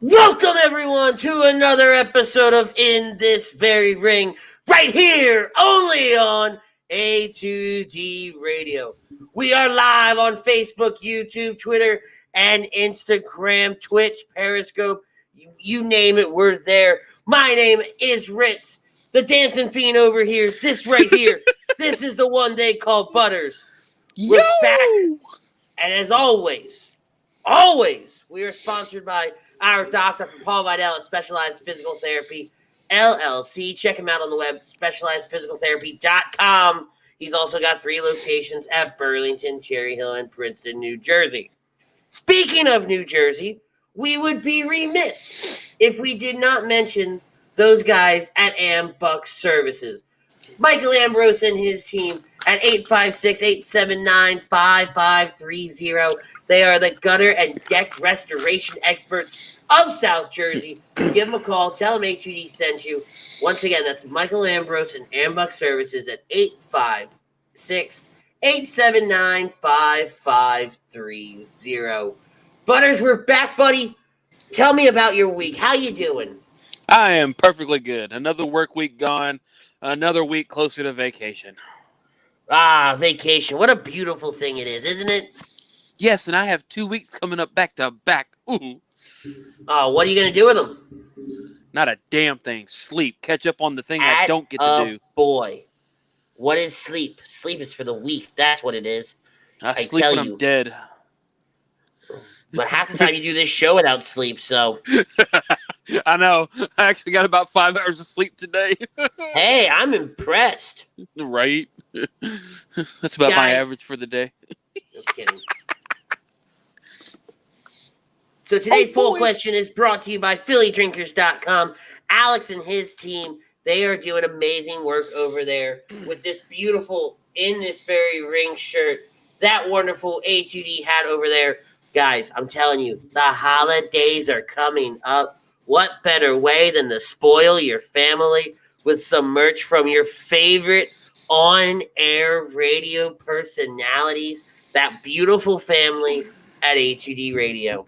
Welcome, everyone, to another episode of In This Very Ring, right here, only on A2D Radio. We are live on Facebook, YouTube, Twitter, and Instagram, Twitch, Periscope. You name it, we're there. My name is Ritz, the dancing fiend over here. This right here, this is the one they call Butters. We're back, and as always, we are sponsored by our doctor, Paul Vidal at Specialized Physical Therapy, LLC. Check him out on the web, specializedphysicaltherapy.com. He's also got 3 locations at Burlington, Cherry Hill, and Princeton, New Jersey. Speaking of New Jersey, we would be remiss if we did not mention those guys at Ambuck Services. Michael Ambrose and his team at 856-879-5530. They are the gutter and deck restoration experts of South Jersey. Give them a call. Tell them A2D sent you. Once again, that's Michael Ambrose and Ambuck Services at 856-879-5530. Butters, we're back, buddy. Tell me about your week. How you doing? I am perfectly good. Another work week gone. Another week closer to vacation. Ah, vacation. What a beautiful thing it is, isn't it? Yes, and I have 2 weeks coming up back to back. Ooh. Oh, what are you going to do with them? Not a damn thing. Sleep. Catch up on the thing I don't get to do. Boy. What is sleep? Sleep is for the weak. That's what it is. I sleep when I'm dead. But half the time you do this show without sleep, so. I know. I actually got about 5 hours of sleep today. Hey, I'm impressed. Right? That's about my average for the day. Just kidding. So today's poll question is brought to you by PhillyDrinkers.com. Alex and his team, they are doing amazing work over there with this beautiful In This Very Ring shirt, that wonderful A2D hat over there. Guys, I'm telling you, the holidays are coming up. What better way than to spoil your family with some merch from your favorite on-air radio personalities, that beautiful family at A2D Radio.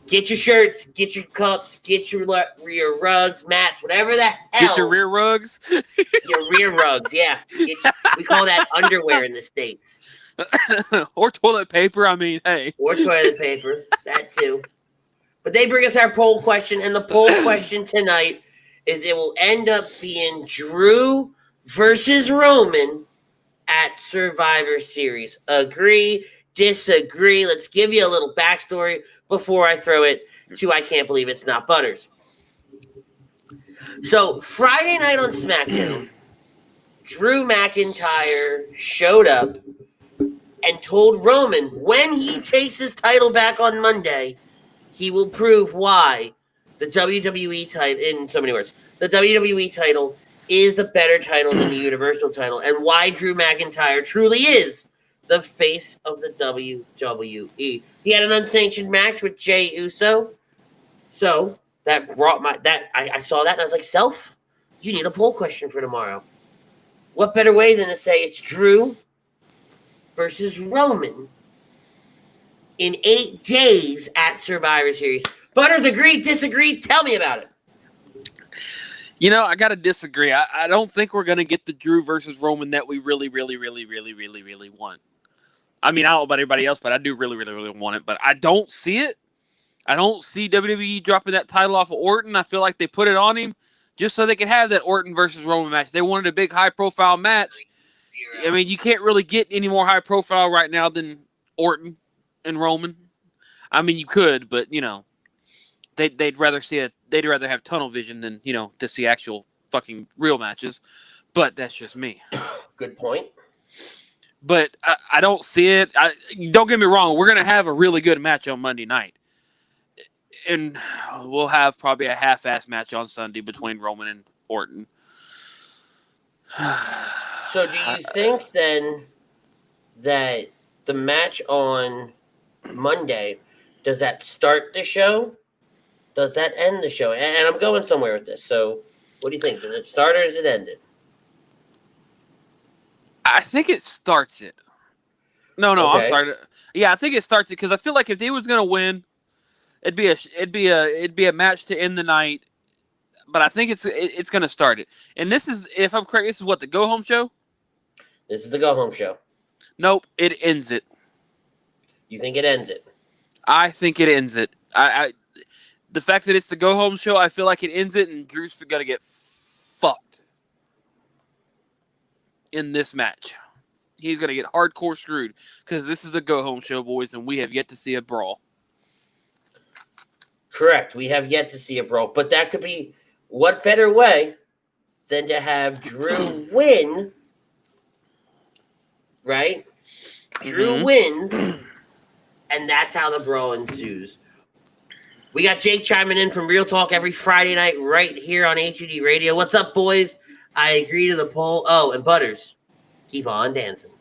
Get your shirts, get your cups, get your rugs, mats, whatever the hell. Get your rear rugs? Your rear rugs, yeah. We call that underwear in the States. Or toilet paper, I mean, hey. Or toilet paper, that too. But they bring us our poll question, and the poll question tonight is it will end up being Drew versus Roman at Survivor Series. Agree, disagree? Let's give you a little backstory before I throw it to I Can't Believe It's Not Butters. So, Friday night on Smackdown, Drew McIntyre showed up and told Roman when he takes his title back on Monday, he will prove why the WWE title, in so many words, the WWE title is the better title than the Universal title, and why Drew McIntyre truly is the face of the WWE. He had an unsanctioned match with Jey Uso, so that brought I saw that and I was like, Self, you need a poll question for tomorrow. What better way than to say it's Drew versus Roman in 8 days at Survivor Series? Butters, agree, disagree? Tell me about it. You know, I got to disagree. I don't think we're going to get the Drew versus Roman that we really want. I mean, I don't know about everybody else, but I do really want it. But I don't see it. I don't see WWE dropping that title off of Orton. I feel like they put it on him just so they could have that Orton versus Roman match. They wanted a big high-profile match. I mean, you can't really get any more high-profile right now than Orton and Roman. I mean, you could, but, you know, they'd rather have tunnel vision than, you know, to see actual fucking real matches. But that's just me. Good point. But I don't see it. Don't get me wrong. We're going to have a really good match on Monday night. And we'll have probably a half-ass match on Sunday between Roman and Orton. So do you think then that the match on Monday, does that start the show? Does that end the show? And I'm going somewhere with this. So what do you think? Does it start or does it end it? I think it starts it. No, I'm Okay. sorry. Yeah, I think it starts because I feel like if they was gonna win, it'd be a match to end the night. But I think it's gonna start it. And this is, if I'm correct, this is what, the go home show. This is the go home show. Nope, it ends it. You think it ends it? I think it ends it. The fact that it's the go home show, I feel like it ends it, and Drew's gonna get fucked in this match. He's gonna get hardcore screwed because this is the go home show, boys, and we have yet to see a brawl. Correct. We have yet to see a brawl, but that could be, what better way than to have Drew win, right? Drew wins, and that's how the brawl ensues. We got Jake chiming in from Real Talk every Friday night right here on HUD Radio. What's up, boys? I agree to the poll. Oh, and Butters, keep on dancing.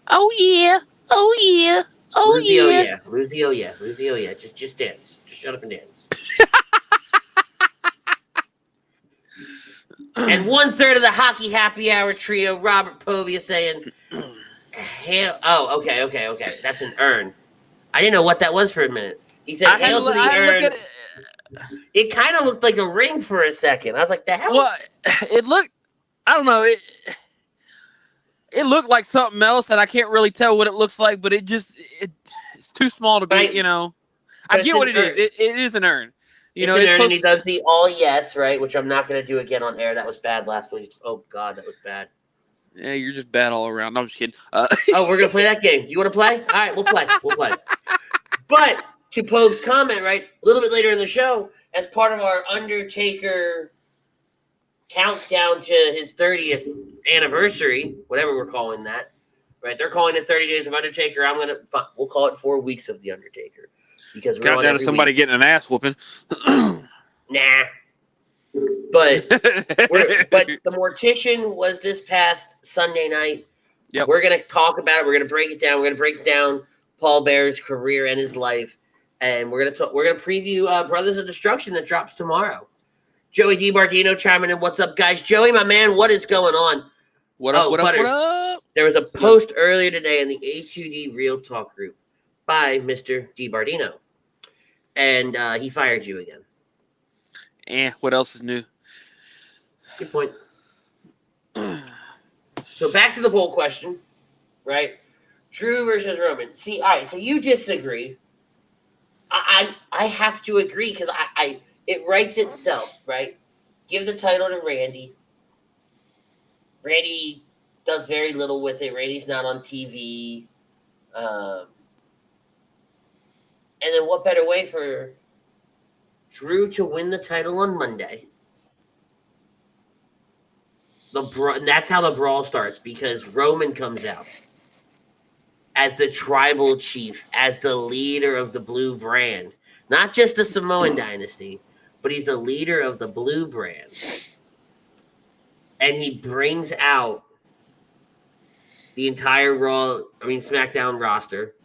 Oh yeah. Oh yeah. Oh Lose the yeah. oh yeah. Lose the oh yeah. Lose the oh yeah. Just dance. Just shut up and dance. And 1/3 of the Hockey Happy Hour trio, Robert Povia saying, "Hail!" Oh, okay. That's an urn. I didn't know what that was for a minute. He said, "Hail to the urn." It kind of looked like a ring for a second. I was like, "The hell?" Well, it looked. I don't know. It looked like something else, and I can't really tell what it looks like. But it's too small to be. Right. You know, I get what it is. It is an urn. You know, it's an urn, and he does the all yes, right, which I'm not going to do again on air. That was bad last week. Oh God, that was bad. Yeah, you're just bad all around. No, I'm just kidding. Oh, we're going to play that game. You want to play? All right, we'll play. But to Pope's comment, right, a little bit later in the show, as part of our Undertaker countdown to his 30th anniversary, whatever we're calling that, right? They're calling it 30 Days of Undertaker. We'll call it 4 weeks of the Undertaker, because we're countdown to somebody getting an ass whooping. Nah. But the Mortician was this past Sunday night. Yep. We're going to talk about it. We're going to break it down. We're going to break down Paul Bear's career and his life, and we're going to preview Brothers of Destruction that drops tomorrow. Joey DiBardino chiming in. What's up, guys? Joey, my man, what is going on? What up? There was a post earlier today in the HUD Real Talk group by Mr. DiBardino, and he fired you again. What else is new? Good point. So back to the poll question, right? Drew versus Roman. See, all right, so you disagree. I have to agree, because it writes itself, right? Give the title to Randy. Randy does very little with it. Randy's not on TV. And then what better way for Drew to win the title on Monday? And that's how the brawl starts, because Roman comes out as the tribal chief, as the leader of the Blue Brand. Not just the Samoan dynasty, but he's the leader of the Blue Brand. And he brings out the entire SmackDown roster.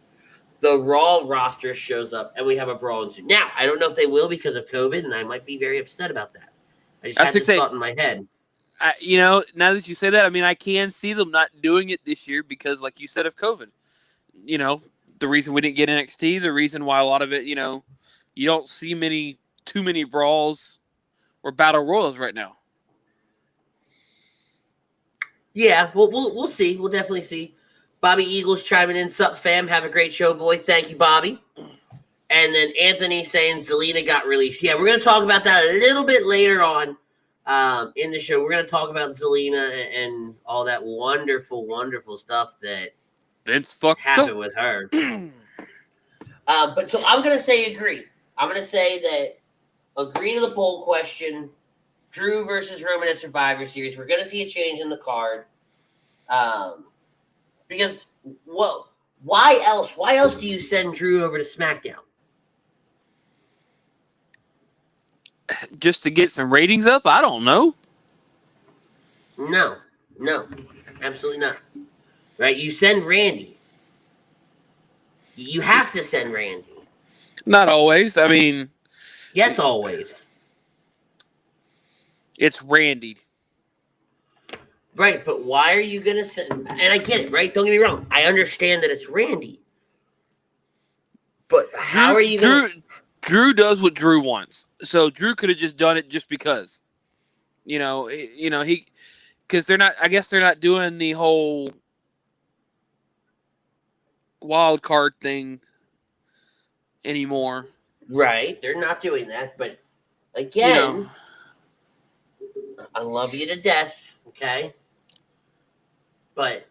The Raw roster shows up, and we have a brawl ensued. Now, I don't know if they will because of COVID, and I might be very upset about that. I just had this thought in my head. Now that you say that, I can see them not doing it this year because, like you said, of COVID. You know, the reason we didn't get NXT, the reason why a lot of it, you don't see too many brawls or battle royals right now. Yeah, we'll see. We'll definitely see. Bobby Eagles chiming in. Sup, fam? Have a great show, boy. Thank you, Bobby. And then Anthony saying Zelina got released. Yeah, we're going to talk about that a little bit later on in the show. We're going to talk about Zelina and all that wonderful, wonderful stuff that Vince happened with her. But so I'm going to say agree. I'm going to say that agree to the poll question. Drew versus Roman at Survivor Series. We're going to see a change in the card. Because, why else? Why else do you send Drew over to SmackDown? Just to get some ratings up? I don't know. No, absolutely not. Right? You send Randy. You have to send Randy. Not always. Yes, always. It's Randy. Right, but why are you going to send... And I get it, right? Don't get me wrong. I understand that it's Randy. But how are you going to... Drew does what Drew wants. So Drew could have just done it just because. He... Because they're not... I guess they're not doing the whole wild card thing anymore. Right, they're not doing that. But, again... I love you to death, okay? But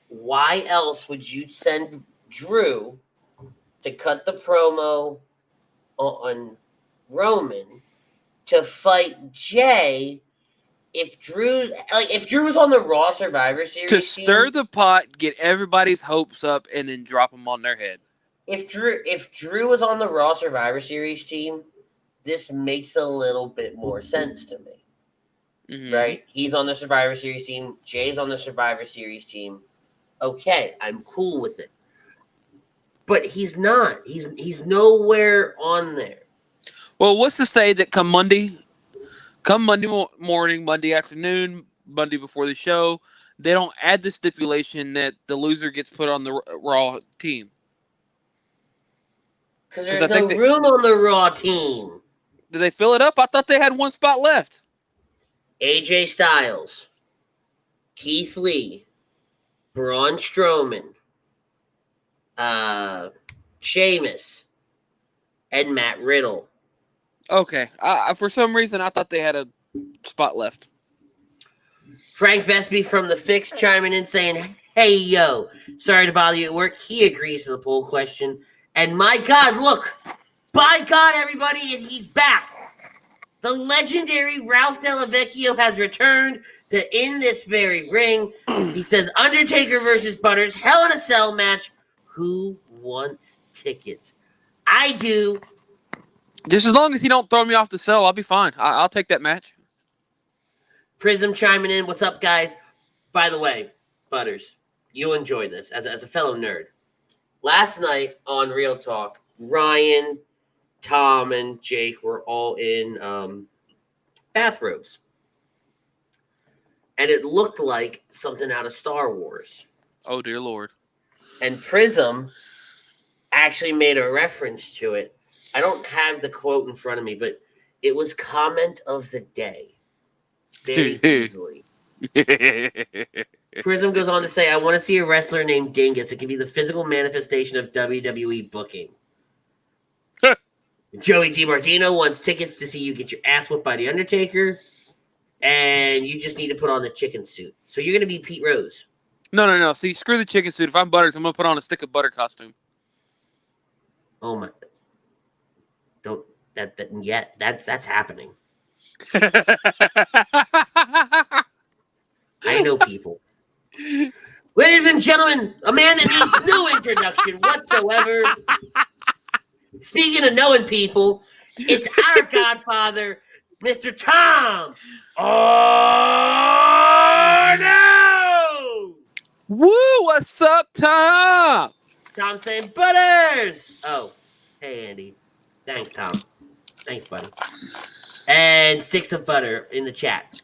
why else would you send Drew to cut the promo on Roman to fight Jay if Drew was on the Raw Survivor Series to stir the pot, get everybody's hopes up, and then drop them on their head? If Drew was on the Raw Survivor Series team, this makes a little bit more sense to me. Mm-hmm. Right? He's on the Survivor Series team. Jay's on the Survivor Series team. Okay, I'm cool with it. But he's not. He's nowhere on there. Well, what's to say that come Monday morning, Monday afternoon, Monday before the show, they don't add the stipulation that the loser gets put on the Raw team? Because there's no room on the Raw team. Did they fill it up? I thought they had one spot left. AJ Styles, Keith Lee, Braun Strowman, Sheamus, and Matt Riddle. Okay. For some reason, I thought they had a spot left. Frank Vesby from The Fix chiming in saying, hey, yo, sorry to bother you at work. He agrees to the poll question. And my God, look, by God, everybody, he's back. The legendary Ralph Delavecchio has returned to In This Very Ring. He says, Undertaker versus Butters, Hell in a Cell match. Who wants tickets? I do. Just as long as you don't throw me off the cell, I'll be fine. I'll take that match. Prism chiming in. What's up, guys? By the way, Butters, you'll enjoy this as a fellow nerd. Last night on Real Talk, Ryan, Tom, and Jake were all in bathrobes. And it looked like something out of Star Wars. Oh, dear Lord. And Prism actually made a reference to it. I don't have the quote in front of me, but it was comment of the day. Very easily. Prism goes on to say, I want to see a wrestler named Dingus. It can be the physical manifestation of WWE booking. Joey DiMartino wants tickets to see you get your ass whooped by The Undertaker. And you just need to put on the chicken suit. So you're going to be Pete Rose. No. See, screw the chicken suit. If I'm Butters, I'm going to put on a stick of butter costume. Oh, my. Don't. That's happening. I know people. Ladies and gentlemen, a man that needs no introduction whatsoever. Speaking of knowing people, it's our godfather, Mr. Tom. Oh, no! Woo, what's up, Tom? Tom saying, Butters! Oh, hey, Andy. Thanks, Tom. Thanks, buddy. And sticks of butter in the chat.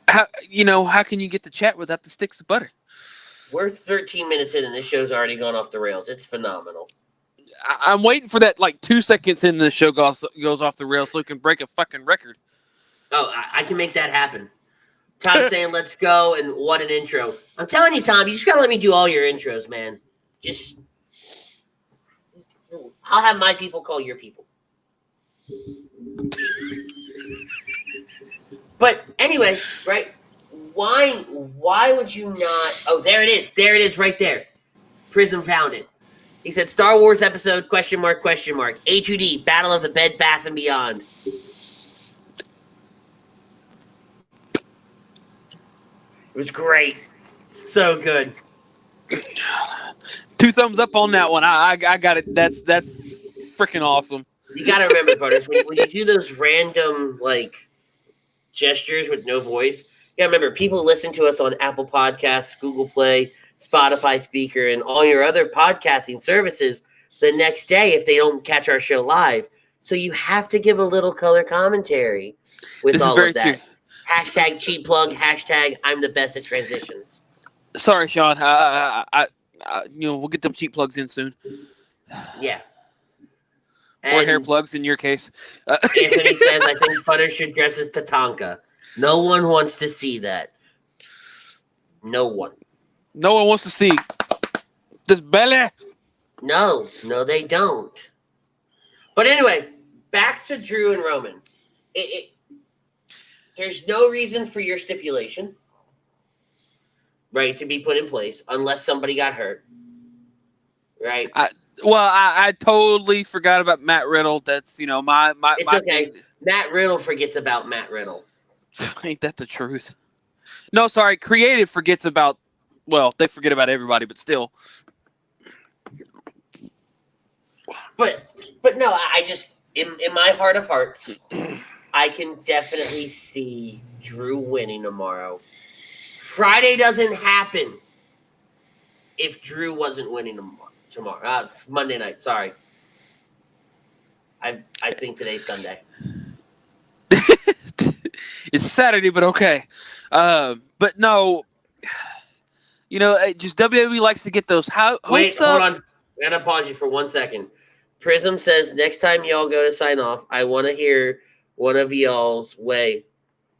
How can you get the chat without the sticks of butter? We're 13 minutes in, and this show's already gone off the rails. It's phenomenal. I'm waiting for that, 2 seconds in the show goes off the rails so it can break a fucking record. Oh, I can make that happen. Tom's saying, let's go, and what an intro. I'm telling you, Tom, you just got to let me do all your intros, man. I'll have my people call your people. But anyway, right? Why would you not? Oh, there it is. There it is right there. Prism found it. He said Star Wars episode, question mark. HUD, Battle of the Bed, Bath & Beyond. It was great. So good. 2 thumbs up on that one. I got it. That's freaking awesome. You got to remember, Butters, when you do those random, gestures with no voice, you got to remember, people listen to us on Apple Podcasts, Google Play, Spotify Speaker, and all your other podcasting services the next day if they don't catch our show live. So you have to give a little color commentary with all of that. True. Hashtag cheap plug. Hashtag I'm the best at transitions. Sorry, Sean. We'll get them cheap plugs in soon. Yeah. Or hair And plugs in your case. Anthony says, I think Butters should dress as Tatanka. No one wants to see that. No one. No one wants to see this belly. No, they don't. But anyway, back to Drew and Roman. There's no reason for your stipulation, right, to be put in place unless somebody got hurt, right? I totally forgot about Matt Riddle. That's my It's okay. Thing. Matt Riddle forgets about Matt Riddle. Ain't that the truth? No, sorry. Creative forgets about. Well, they forget about everybody, but still. But no, I just in my heart of hearts, I can definitely see Drew winning tomorrow. Friday doesn't happen if Drew wasn't winning tomorrow. Monday night. Sorry. I think today's Sunday. It's Saturday, but okay. But no, just WWE likes to get those hopes Wait, up. Hold on. I'm going to pause you for 1 second. Prism says, next time y'all go to sign off, I want to hear one of y'all's way.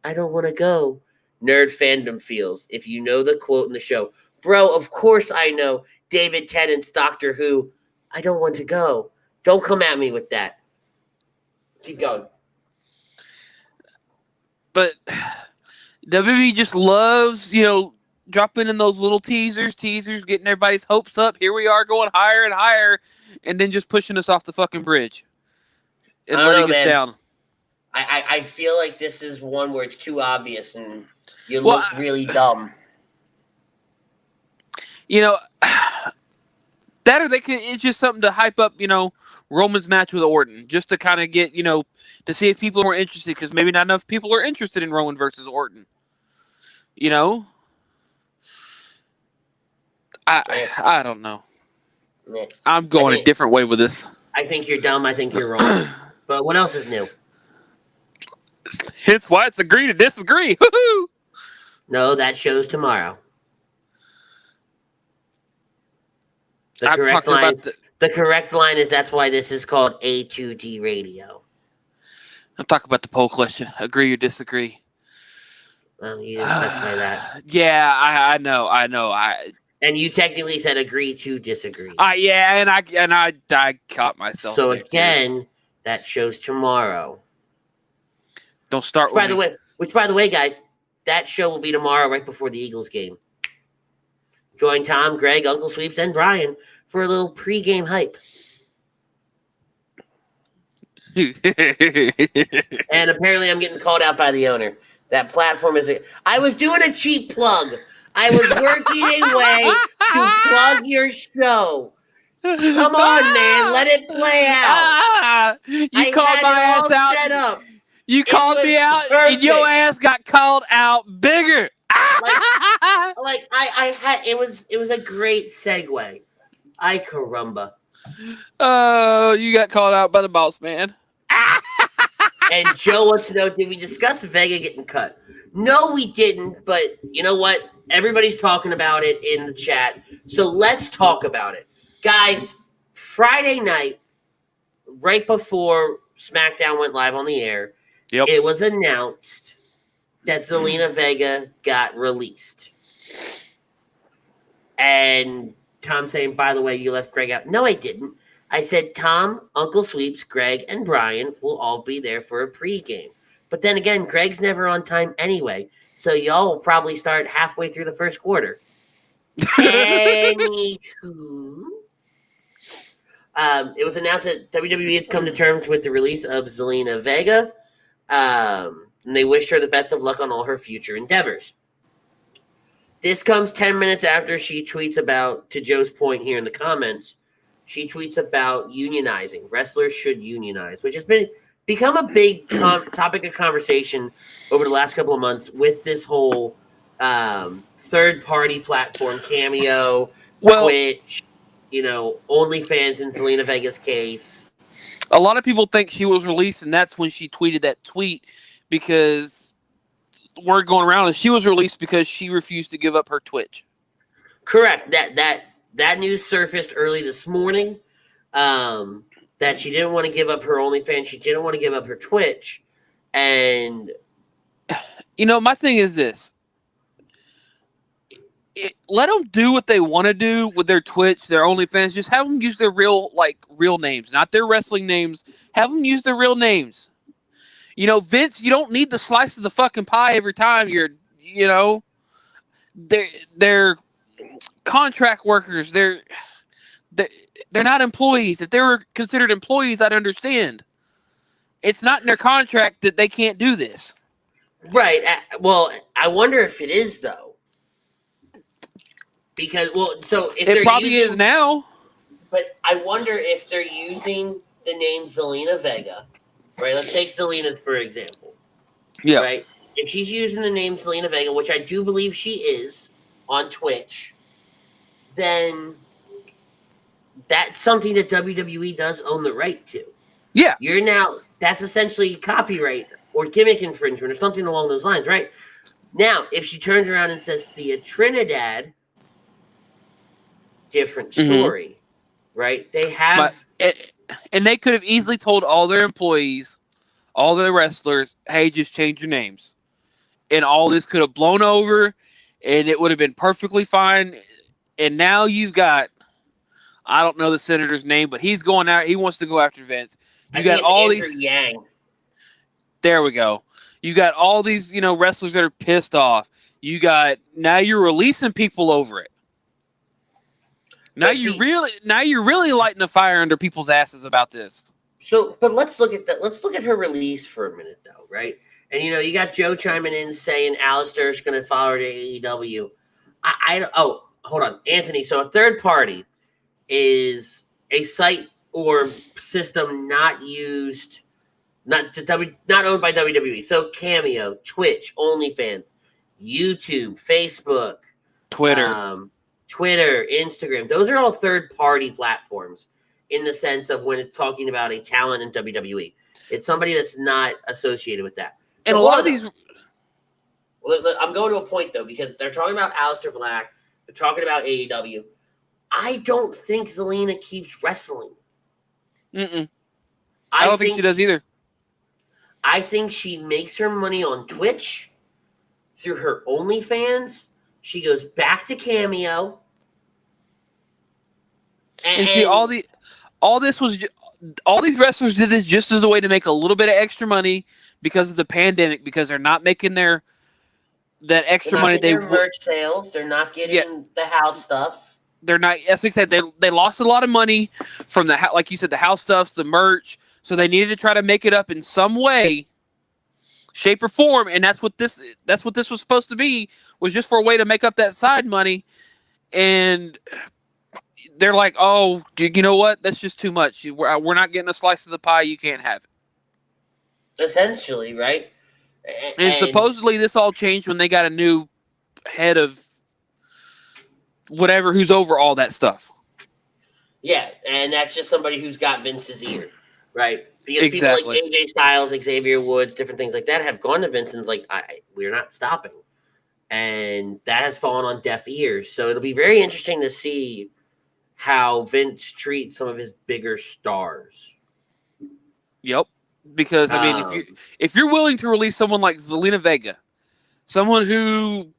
I don't want to go. Nerd fandom feels. If you know the quote in the show. Bro, of course I know. David Tennant's Doctor Who. I don't want to go. Don't come at me with that. Keep going. But WWE just loves, dropping in those little teasers, getting everybody's hopes up. Here we are going higher and higher, and then just pushing us off the fucking bridge and letting us down. I feel like this is one where it's too obvious and you look really dumb. That or it's just something to hype up, Roman's match with Orton, just to kind of get, to see if people are more interested, because maybe not enough people are interested in Roman versus Orton. I don't know. Yeah. I'm going a different way with this. I think you're dumb. I think you're wrong. But what else is new? Hence why it's agree to disagree. Woo-hoo! No, that show's tomorrow. The correct line is that's why this is called A2D Radio. I'm talking about the poll question. Agree or disagree? Well, you didn't specify that. Yeah, I know. And you technically said agree to disagree. Yeah, and I caught myself. So again, that show's tomorrow. Don't start with me. Which, by the way, guys, that show will be tomorrow right before the Eagles game. Join Tom, Greg, Uncle Sweeps, and Brian for a little pregame hype. And apparently I'm getting called out by the owner. That platform is... I was doing a cheap plug. I was working a way to plug your show. Come on, man. Let it play out. You called my ass out. Set up. You called me out, perfect. And your ass got called out bigger. It was a great segue. Ay caramba. Oh, you got called out by the boss man. And Joe wants to know, did we discuss Vega getting cut? No, we didn't, but you know what? Everybody's talking about it in the chat, so let's talk about it. Guys, Friday night, right before SmackDown went live on the air, It was announced that Zelina Vega got released. And Tom saying, by the way, you left Greg out. No, I didn't. I said Tom, Uncle Sweeps, Greg, and Brian will all be there for a pregame. But then again, Greg's never on time anyway, so y'all will probably start halfway through the first quarter. Anywho, it was announced that WWE had come to terms with the release of Zelina Vega, and they wished her the best of luck on all her future endeavors. This comes 10 minutes after she tweets about, to Joe's point here in the comments, she tweets about unionizing. Wrestlers should unionize, which has become a big topic of conversation over the last couple of months with this whole third-party platform, Cameo, Twitch, OnlyFans in Zelina Vega's case. A lot of people think she was released, and that's when she tweeted that tweet because word going around is she was released because she refused to give up her Twitch. Correct. That news surfaced early this morning. That she didn't want to give up her OnlyFans. She didn't want to give up her Twitch. And my thing is this. Let them do what they want to do with their Twitch, their OnlyFans. Just have them use their real names, not their wrestling names. Have them use their real names. Vince, you don't need the slice of the fucking pie every time they're contract workers. They're not employees. If they were considered employees, I'd understand. It's not in their contract that they can't do this. Right. Well, I wonder if it is, though. Because, so if it probably is now. But I wonder if they're using the name Zelina Vega. Right? Let's take Zelina's, for example. Yeah. Right? If she's using the name Zelina Vega, which I do believe she is on Twitch, then that's something that WWE does own the right to. Yeah. That's essentially copyright or gimmick infringement or something along those lines, right? Now, if she turns around and says Thea Trinidad, different story, right? They have... And they could have easily told all their employees, all their wrestlers, hey, just change your names. And all this could have blown over, and it would have been perfectly fine. And now you've got, I don't know the senator's name, but he's going out. He wants to go after Vince. You got all Andrew these. Yang. There we go. You got all these, wrestlers that are pissed off. Now you're releasing people over it. Now you're really lighting a fire under people's asses about this. So, but let's look at that. Let's look at her release for a minute, though, right? And you got Joe chiming in saying Alistair's going to follow her to AEW. Hold on, Anthony. So a third party is a site or system not owned by WWE. So Cameo, Twitch, OnlyFans, YouTube, Facebook, Twitter, Instagram. Those are all third-party platforms in the sense of when it's talking about a talent in WWE. It's somebody that's not associated with that. And a lot of these... I'm going to a point, though, because they're talking about Aleister Black. They're talking about AEW. I don't think Zelina keeps wrestling. I don't think she does either. I think she makes her money on Twitch through her OnlyFans. She goes back to Cameo. And see, all these wrestlers did this just as a way to make a little bit of extra money because of the pandemic, because they're not making that extra money. They merch sales. They're not getting the house stuff. They're not. As I said, they lost a lot of money from like you said, the house stuffs, the merch. So they needed to try to make it up in some way, shape, or form, and that's what this was supposed to be. Was just for a way to make up that side money, and they're like, "Oh, you know what? That's just too much. We're not getting a slice of the pie. You can't have it." Essentially, right? And supposedly this all changed when they got a new head of whatever who's over all that stuff. Yeah, and that's just somebody who's got Vince's ear, right? Because exactly. People like AJ Styles, Xavier Woods, different things like that have gone to Vince and like, we're not stopping. And that has fallen on deaf ears. So it'll be very interesting to see how Vince treats some of his bigger stars. Yep. Because, I mean, if you're willing to release someone like Zelina Vega, someone who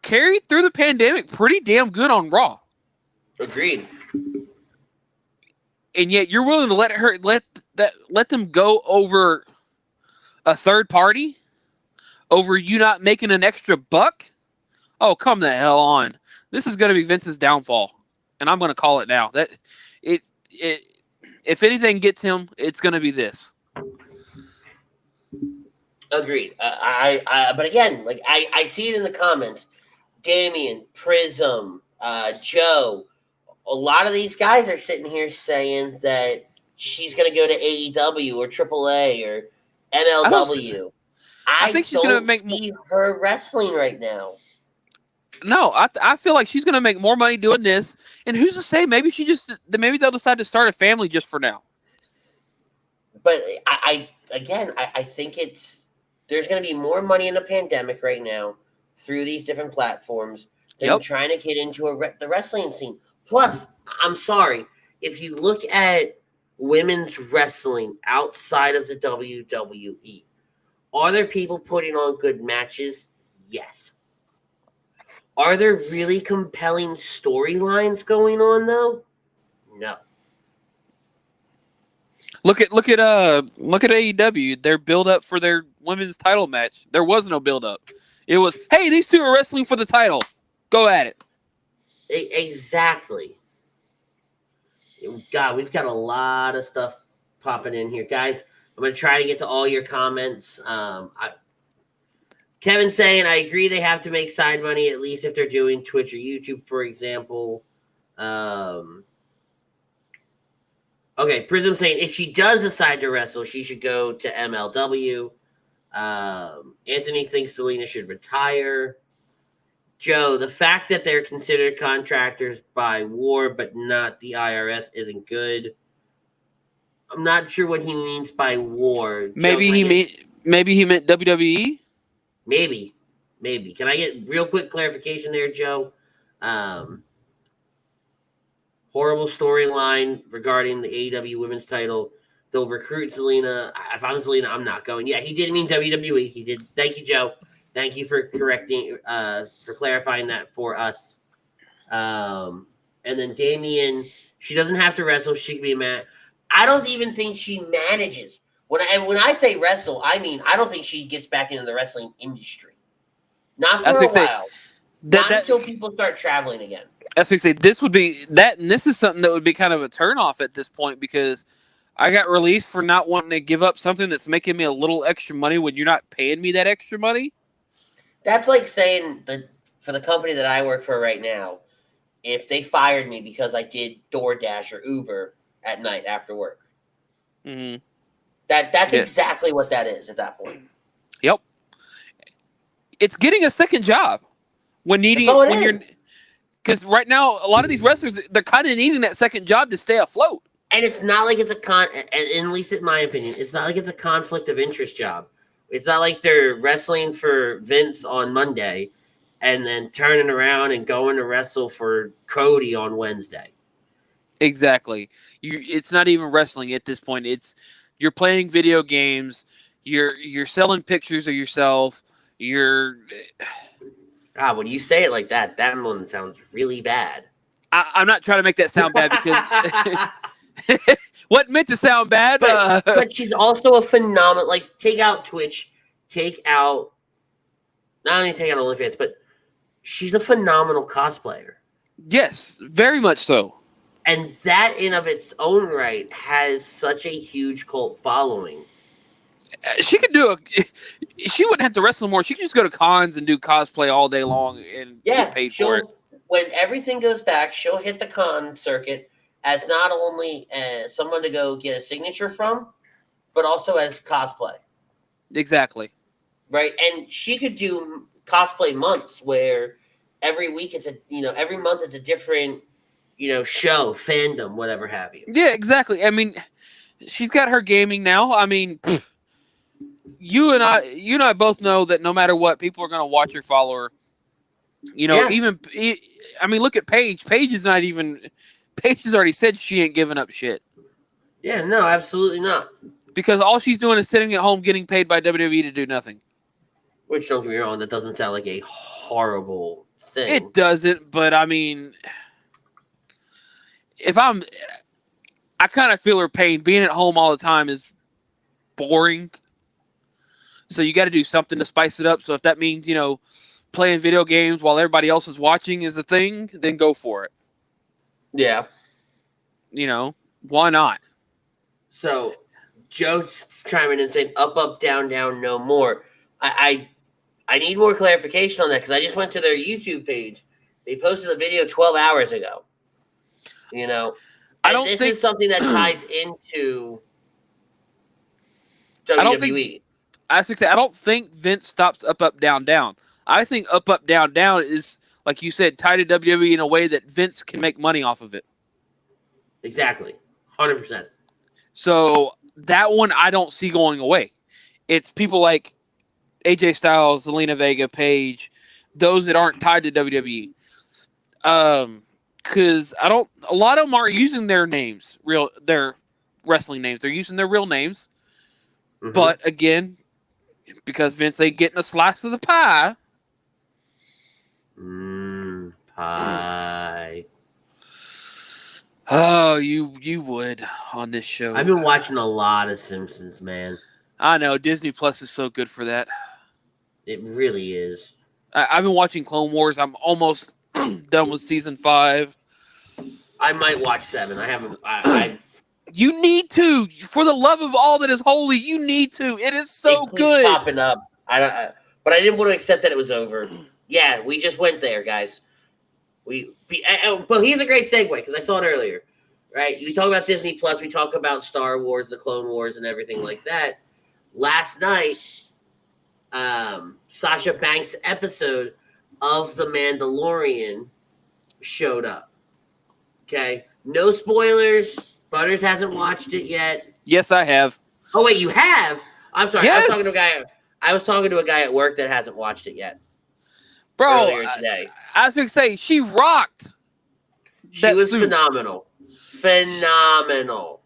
carried through the pandemic pretty damn good on Raw. Agreed. And yet you're willing to let them go over a third party? Over you not making an extra buck? Oh, come the hell on. This is going to be Vince's downfall. And I'm going to call it now. That if anything gets him, it's going to be this. Agreed. But again, like I see it in the comments. Damian, Prism, Joe, a lot of these guys are sitting here saying that she's going to go to AEW or AAA or MLW. I think she's going to make her wrestling right now. No, I feel like she's going to make more money doing this. And who's to say? Maybe maybe they'll decide to start a family just for now. But I think There's going to be more money in the pandemic right now through these different platforms than trying to get into the wrestling scene. Plus, I'm sorry, if you look at women's wrestling outside of the WWE, are there people putting on good matches? Yes. Are there really compelling storylines going on though? No. Look at AEW. Their build up for their women's title match. There was no build up. It was, hey, these two are wrestling for the title. Go at it. Exactly. God, we've got a lot of stuff popping in here, guys. I'm gonna try to get to all your comments. Kevin saying, I agree they have to make side money, at least if they're doing Twitch or YouTube, for example. Okay, Prism saying, if she does decide to wrestle, she should go to MLW. Anthony thinks Zelina should retire. Joe, the fact that they're considered contractors by War but not the IRS isn't good. I'm not sure what he means by War. Maybe he meant WWE? Maybe. Can I get real quick clarification there, Joe? Horrible storyline regarding the AEW women's title. They'll recruit Zelina. If I'm Zelina, I'm not going. Yeah, he didn't mean WWE. He did. Thank you, Joe. Thank you for for clarifying that for us. And then Damien, she doesn't have to wrestle. She can be a man. I don't even think she manages. When I say wrestle, I mean I don't think she gets back into the wrestling industry. Not for a while. Not until people start traveling again. That's what I say. This would be that, and this is something that would be kind of a turnoff at this point because I got released for not wanting to give up something that's making me a little extra money when you're not paying me that extra money. That's like saying that for the company that I work for right now, if they fired me because I did DoorDash or Uber at night after work. Mm-hmm. That's exactly what that is at that point. Yep. It's getting a second job when you're. Because right now, a lot of these wrestlers, they're kind of needing that second job to stay afloat. And it's not like it's at least in my opinion, it's not like it's a conflict of interest job. It's not like they're wrestling for Vince on Monday and then turning around and going to wrestle for Cody on Wednesday. Exactly. It's not even wrestling at this point. You're playing video games. You're selling pictures of yourself. When you say it like that, that one sounds really bad. I'm not trying to make that sound bad because what meant to sound bad. But she's also a phenomenal. Like, take out Twitch, not only take out OnlyFans, but she's a phenomenal cosplayer. Yes, very much so. And that in of its own right has such a huge cult following. She wouldn't have to wrestle more. She could just go to cons and do cosplay all day long and get paid for it. When everything goes back, she'll hit the con circuit as not only someone to go get a signature from, but also as cosplay. Exactly. Right, and she could do cosplay months where every week every month it's a different, show, fandom, whatever have you. Yeah, exactly. I mean, she's got her gaming now. I mean. You and I both know that no matter what, people are going to watch or follow her. Look at Paige. Paige has already said she ain't giving up shit. Yeah, no, absolutely not. Because all she's doing is sitting at home getting paid by WWE to do nothing. Which, don't get me wrong, that doesn't sound like a horrible thing. It doesn't, but I mean, I kind of feel her pain. Being at home all the time is boring. So you got to do something to spice it up. So if that means, playing video games while everybody else is watching is a thing, then go for it. Yeah. Why not? So Joe's chiming in saying up, down, no more. I need more clarification on that because I just went to their YouTube page. They posted a video 12 hours ago. This is something that ties into WWE. I don't think Vince stops up, down. I think up, down is, like you said, tied to WWE in a way that Vince can make money off of it. Exactly. 100%. So that one I don't see going away. It's people like AJ Styles, Zelina Vega, Paige, those that aren't tied to WWE. Because a lot of them aren't using their names, their wrestling names. They're using their real names. Mm-hmm. But again, because Vince ain't getting a slice of the pie. Pie. Oh, you would on this show. I've been watching a lot of Simpsons, man. I know Disney Plus is so good for that. It really is. I've been watching Clone Wars. I'm almost done with season 5. I might watch 7. I haven't. You need to, for the love of all that is holy. You need to. It is so good. Popping up. But I didn't want to accept that it was over. Yeah, we just went there, guys. But here's a great segue because I saw it earlier. Right? We talk about Disney Plus. We talk about Star Wars, the Clone Wars, and everything like that. Last night, Sasha Banks' episode of The Mandalorian showed up. Okay? No spoilers. Butters hasn't watched it yet. Yes, I have. Oh, wait, you have? I'm sorry. Yes. I was talking to a guy at work that hasn't watched it yet. Bro, earlier today. I was going to say, she rocked. She was phenomenal. Phenomenal.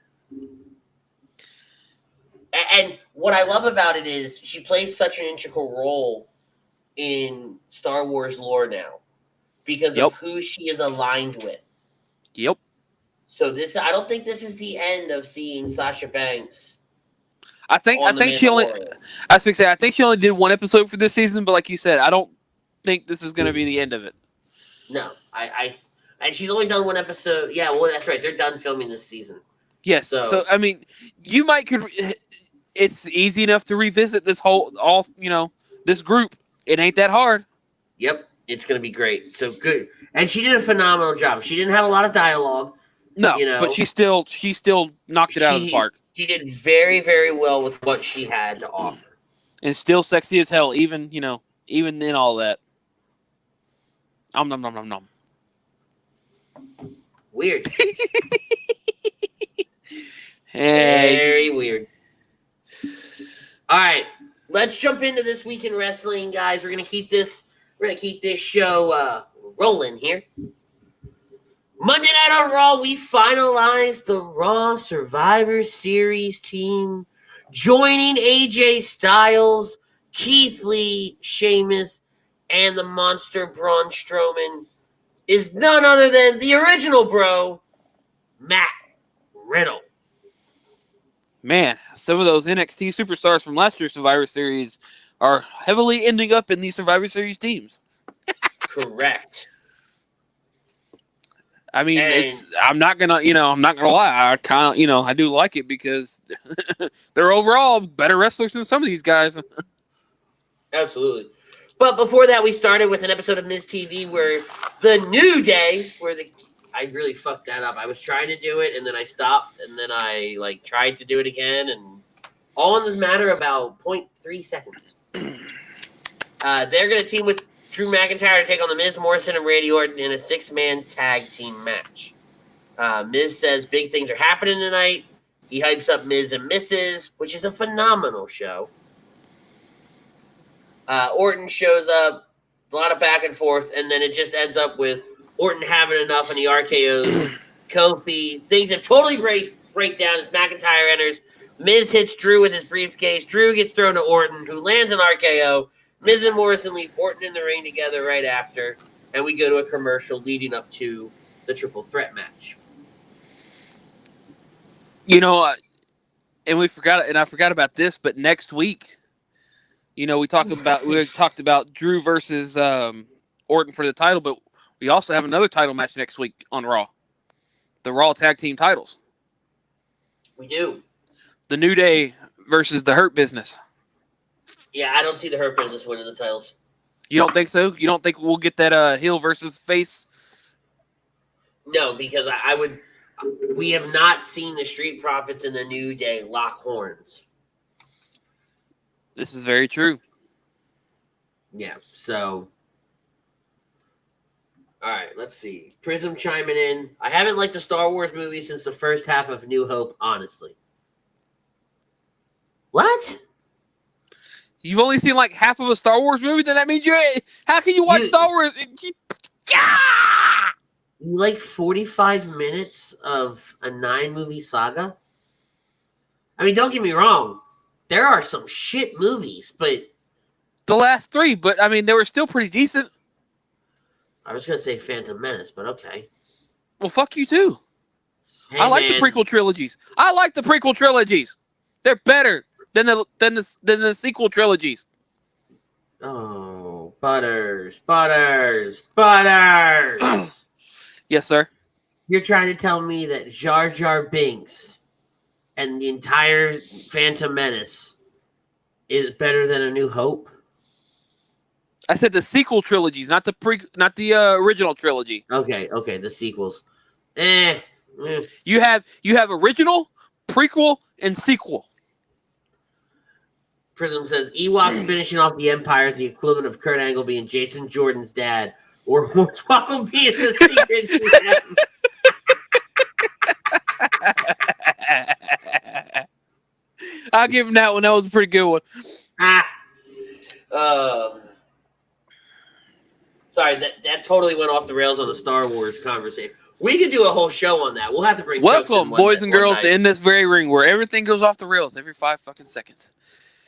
And what I love about it is she plays such an integral role in Star Wars lore now because of who she is aligned with. Yep. So I don't think this is the end of seeing Sasha Banks. I think she only did one episode for this season, but like you said, I don't think this is going to be the end of it. No, and she's only done one episode. Yeah, well, that's right. They're done filming this season. Yes. So I mean, it's easy enough to revisit this this group. It ain't that hard. Yep, it's going to be great. So good. And she did a phenomenal job. She didn't have a lot of dialogue. No, but she still knocked it out of the park. She did very, very well with what she had to offer. And still sexy as hell, even in all that. Nom nom nom nom nom. Weird. Very weird. All right, let's jump into this week in wrestling, guys. We're gonna keep this show rolling here. Monday night on Raw, we finalized the Raw Survivor Series team, joining AJ Styles, Keith Lee, Sheamus, and the Monster Braun Strowman is none other than the original bro, Matt Riddle. Man, some of those NXT superstars from last year's Survivor Series are heavily ending up in these Survivor Series teams. Correct. I mean, I'm not gonna lie. I kind of, I do like it because they're overall better wrestlers than some of these guys. Absolutely. But before that, we started with an episode of Miz TV where the New Day, I really fucked that up. I was trying to do it, and then I stopped, and then I tried to do it again, and all in this matter about 0.3 seconds. They're going to team with Drew McIntyre to take on the Miz, Morrison, and Randy Orton in a 6-man tag team match. Miz says big things are happening tonight. He hypes up Miz and Mrs., which is a phenomenal show. Orton shows up, a lot of back and forth, and then it just ends up with Orton having enough and the RKOs. Kofi, things have totally break down as McIntyre enters. Miz hits Drew with his briefcase. Drew gets thrown to Orton, who lands an RKO. Miz and Morrison leave Orton in the ring together right after, and we go to a commercial leading up to the triple threat match. And I forgot about this, but next week, we talked about Drew versus Orton for the title, but we also have another title match next week on Raw. The Raw Tag Team titles. We do. The New Day versus the Hurt Business. Yeah, I don't see the Hurt Business winning the titles. You don't think so? You don't think we'll get that heel versus face? No, because we have not seen the Street Profits and the New Day lock horns. This is very true. Yeah, so... All right, let's see. Prism chiming in. I haven't liked the Star Wars movie since the first half of New Hope, honestly. What? You've only seen like half of a Star Wars movie, then that means how can you watch Star Wars? You like 45 minutes of a 9-movie saga? I mean, don't get me wrong. There are some shit movies, but... The last 3, but I mean, they were still pretty decent. I was going to say Phantom Menace, but okay. Well, fuck you too. Hey, I like the prequel trilogies. They're better than the sequel trilogies. Oh, Butters. Yes, sir. You're trying to tell me that Jar Jar Binks and the entire Phantom Menace is better than A New Hope? I said the sequel trilogies, not the original trilogy. Okay, the sequels. You have original, prequel, and sequel. Prism says Ewoks finishing off the Empire is the equivalent of Kurt Angle being Jason Jordan's dad, or Hornswoggle being the Secret GM. I'll give him that one. That was a pretty good one. Sorry, that totally went off the rails on the Star Wars conversation. We could do a whole show on that. We'll have to bring. Welcome, boys and girls, to In This Very Ring, where everything goes off the rails every 5 fucking seconds.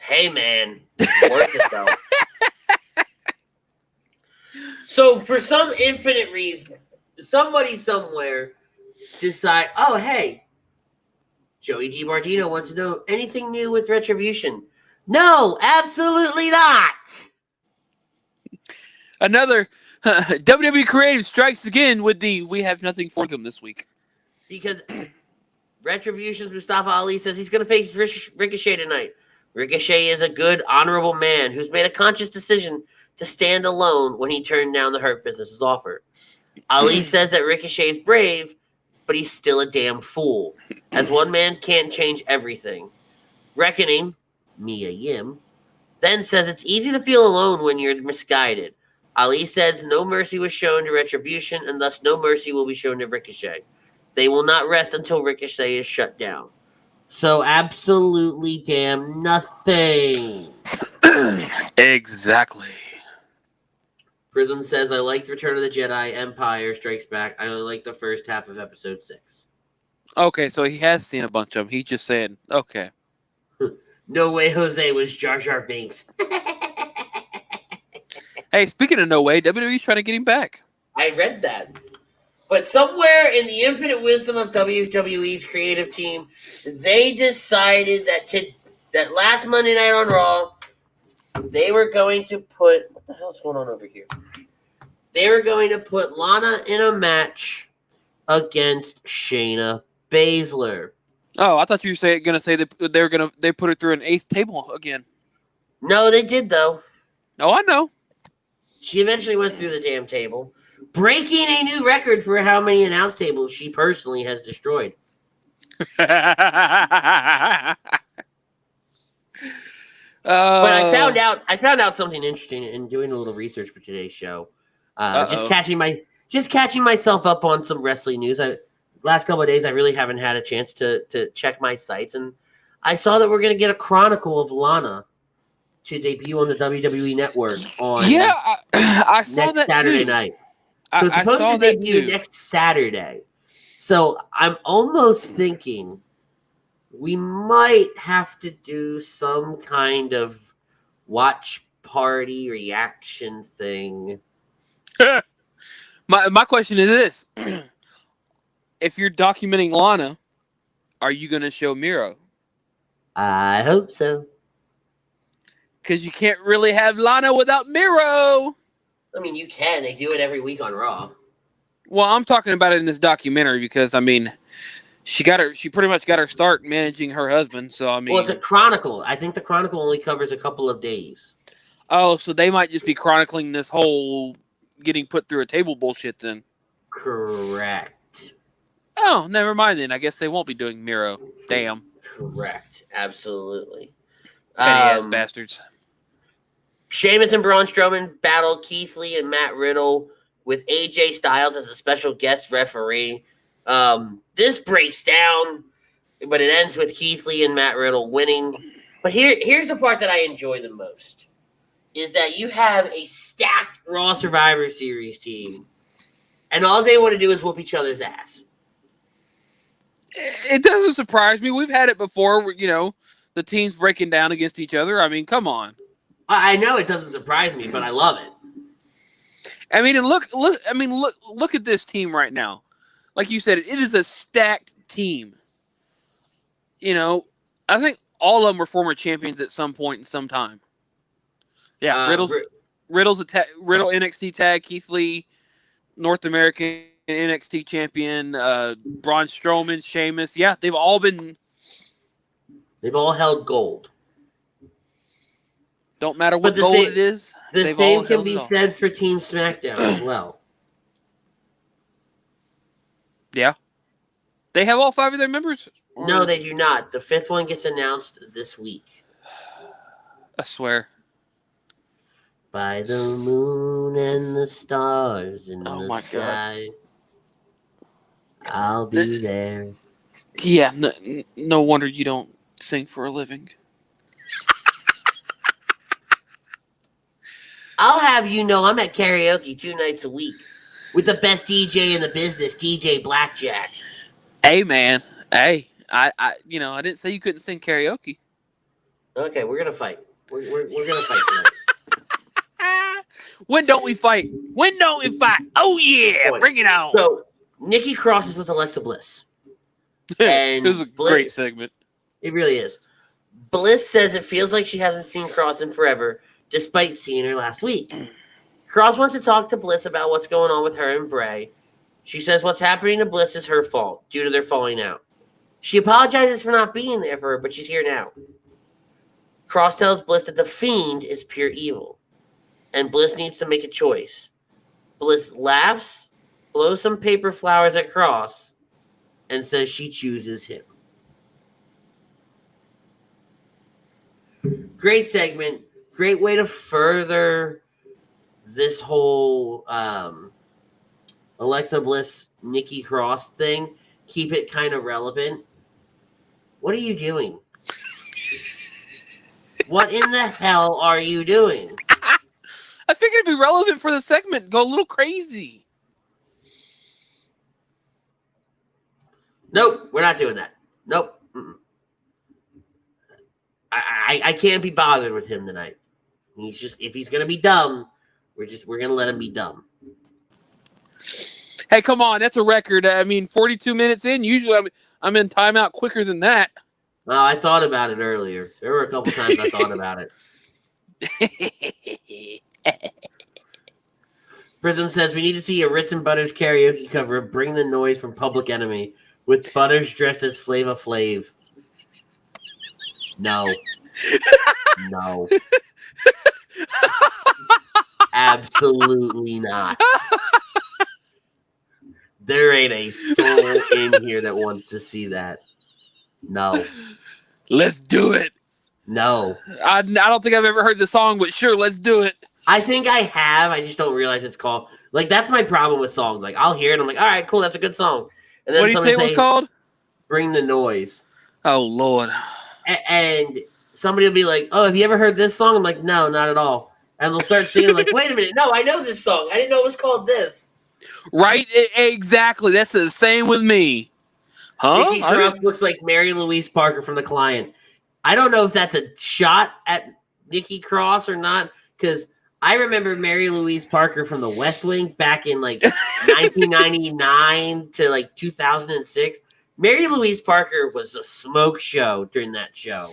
Hey, man, work it though. So, for some infinite reason, somebody somewhere decide, oh, hey, Joey DiMartino wants to know anything new with Retribution. No, absolutely not. Another WWE Creative strikes again with we have nothing for them this week. Because Retribution's Mustafa Ali says he's going to face Ricochet tonight. Ricochet is a good, honorable man who's made a conscious decision to stand alone when he turned down the Hurt Business's offer. Ali says that Ricochet is brave, but he's still a damn fool, as one man can't change everything. Reckoning, Mia Yim, then says it's easy to feel alone when you're misguided. Ali says no mercy was shown to Retribution, and thus no mercy will be shown to Ricochet. They will not rest until Ricochet is shut down. So absolutely damn nothing. Exactly. Prism says, I liked Return of the Jedi, Empire Strikes Back. I only liked the first half of episode 6. Okay, so he has seen a bunch of them. He just said, okay. No Way Jose was Jar Jar Binks. Hey, speaking of No Way, WWE's trying to get him back. I read that. But somewhere in the infinite wisdom of WWE's creative team, they decided that last Monday night on Raw, they were going to put... What the hell's going on over here? They were going to put Lana in a match against Shayna Baszler. Oh, I thought you were going to say that they put her through an 8th table again. No, they did, though. Oh, I know. She eventually went through the damn table, breaking a new record for how many announce tables she personally has destroyed. But I found out something interesting in doing a little research for today's show. Just catching myself up on some wrestling news. Last couple of days, I really haven't had a chance to check my sites, and I saw that we're going to get a chronicle of Lana to debut on the WWE Network on I saw next that Saturday too. night. So it's supposed saw to that debut too. next Saturday. So I'm almost thinking we might have to do some kind of watch party reaction thing. My question is this. If you're documenting Lana, are you going to show Miro? I hope so. Because you can't really have Lana without Miro. I mean, you can. They do it every week on Raw. Well, I'm talking about it in this documentary because, I mean, she pretty much got her start managing her husband. So, I mean. Well, it's a chronicle. I think the chronicle only covers a couple of days. Oh, so they might just be chronicling this whole getting put through a table bullshit then. Correct. Oh, never mind then. I guess they won't be doing Miro. Damn. Correct. Absolutely. Petty-ass bastards. Sheamus and Braun Strowman battle Keith Lee and Matt Riddle with AJ Styles as a special guest referee. This breaks down, but it ends with Keith Lee and Matt Riddle winning. But here's the part that I enjoy the most, is that you have a stacked Raw Survivor Series team, and all they want to do is whoop each other's ass. It doesn't surprise me. We've had it before where, the teams breaking down against each other. I mean, come on. I know it doesn't surprise me, but I love it. I mean, and look at this team right now. Like you said, it is a stacked team. I think all of them were former champions at some point in some time. Yeah, Riddle NXT tag, Keith Lee, North American NXT champion, Braun Strowman, Sheamus. Yeah, they've all held gold. Don't matter what gold it is. The same can be said for Team SmackDown as well. Yeah. They have all 5 of their members? No, they do not. The 5th one gets announced this week. I swear. By the moon and the stars in the sky, God. I'll be there. Yeah, no wonder you don't sing for a living. I'll have you know I'm at karaoke 2 nights a week with the best DJ in the business, DJ Blackjack. Hey, man. Hey, I didn't say you couldn't sing karaoke. Okay, we're gonna fight. We're gonna fight tonight. When don't we fight? When don't we fight? Oh yeah, bring it on. So Nikki crosses with Alexa Bliss. And it was a great segment. It really is. Bliss says it feels like she hasn't seen Cross in forever, despite seeing her last week. Cross wants to talk to Bliss about what's going on with her and Bray. She says what's happening to Bliss is her fault, due to their falling out. She apologizes for not being there for her, but she's here now. Cross tells Bliss that the Fiend is pure evil, and Bliss needs to make a choice. Bliss laughs, blows some paper flowers at Cross, and says she chooses him. Great segment. Great way to further this whole Alexa Bliss, Nikki Cross thing. Keep it kind of relevant. What are you doing? What in the hell are you doing? I figured it'd be relevant for the segment. Go a little crazy. Nope, we're not doing that. Nope. Mm-mm. I can't be bothered with him tonight. If he's gonna be dumb, we're gonna let him be dumb. Hey, come on, that's a record. I mean, 42 minutes in. Usually, I'm in timeout quicker than that. Well, I thought about it earlier. There were a couple times I thought about it. Prism says we need to see a Ritz and Butters karaoke cover of "Bring the Noise" from Public Enemy with Butters dressed as Flava Flav. No. No. Absolutely not. There ain't a soul in here that wants to see that. No. Let's do it. No. I don't think I've ever heard the song, but sure, let's do it. I think I have. I just don't realize it's called. Like, that's my problem with songs. Like, I'll hear it. I'm like, all right, cool. That's a good song. And then what do you say it was called? Bring the Noise. Oh, Lord. And somebody will be like, oh, have you ever heard this song? I'm like, no, not at all. And they'll start singing like, wait a minute. No, I know this song. I didn't know it was called this. Right? Exactly. That's the same with me. Huh? Nikki Cross looks like Mary Louise Parker from The Client. I don't know if that's a shot at Nikki Cross or not, because I remember Mary Louise Parker from The West Wing back in like 1999 to like 2006. Mary Louise Parker was a smoke show during that show.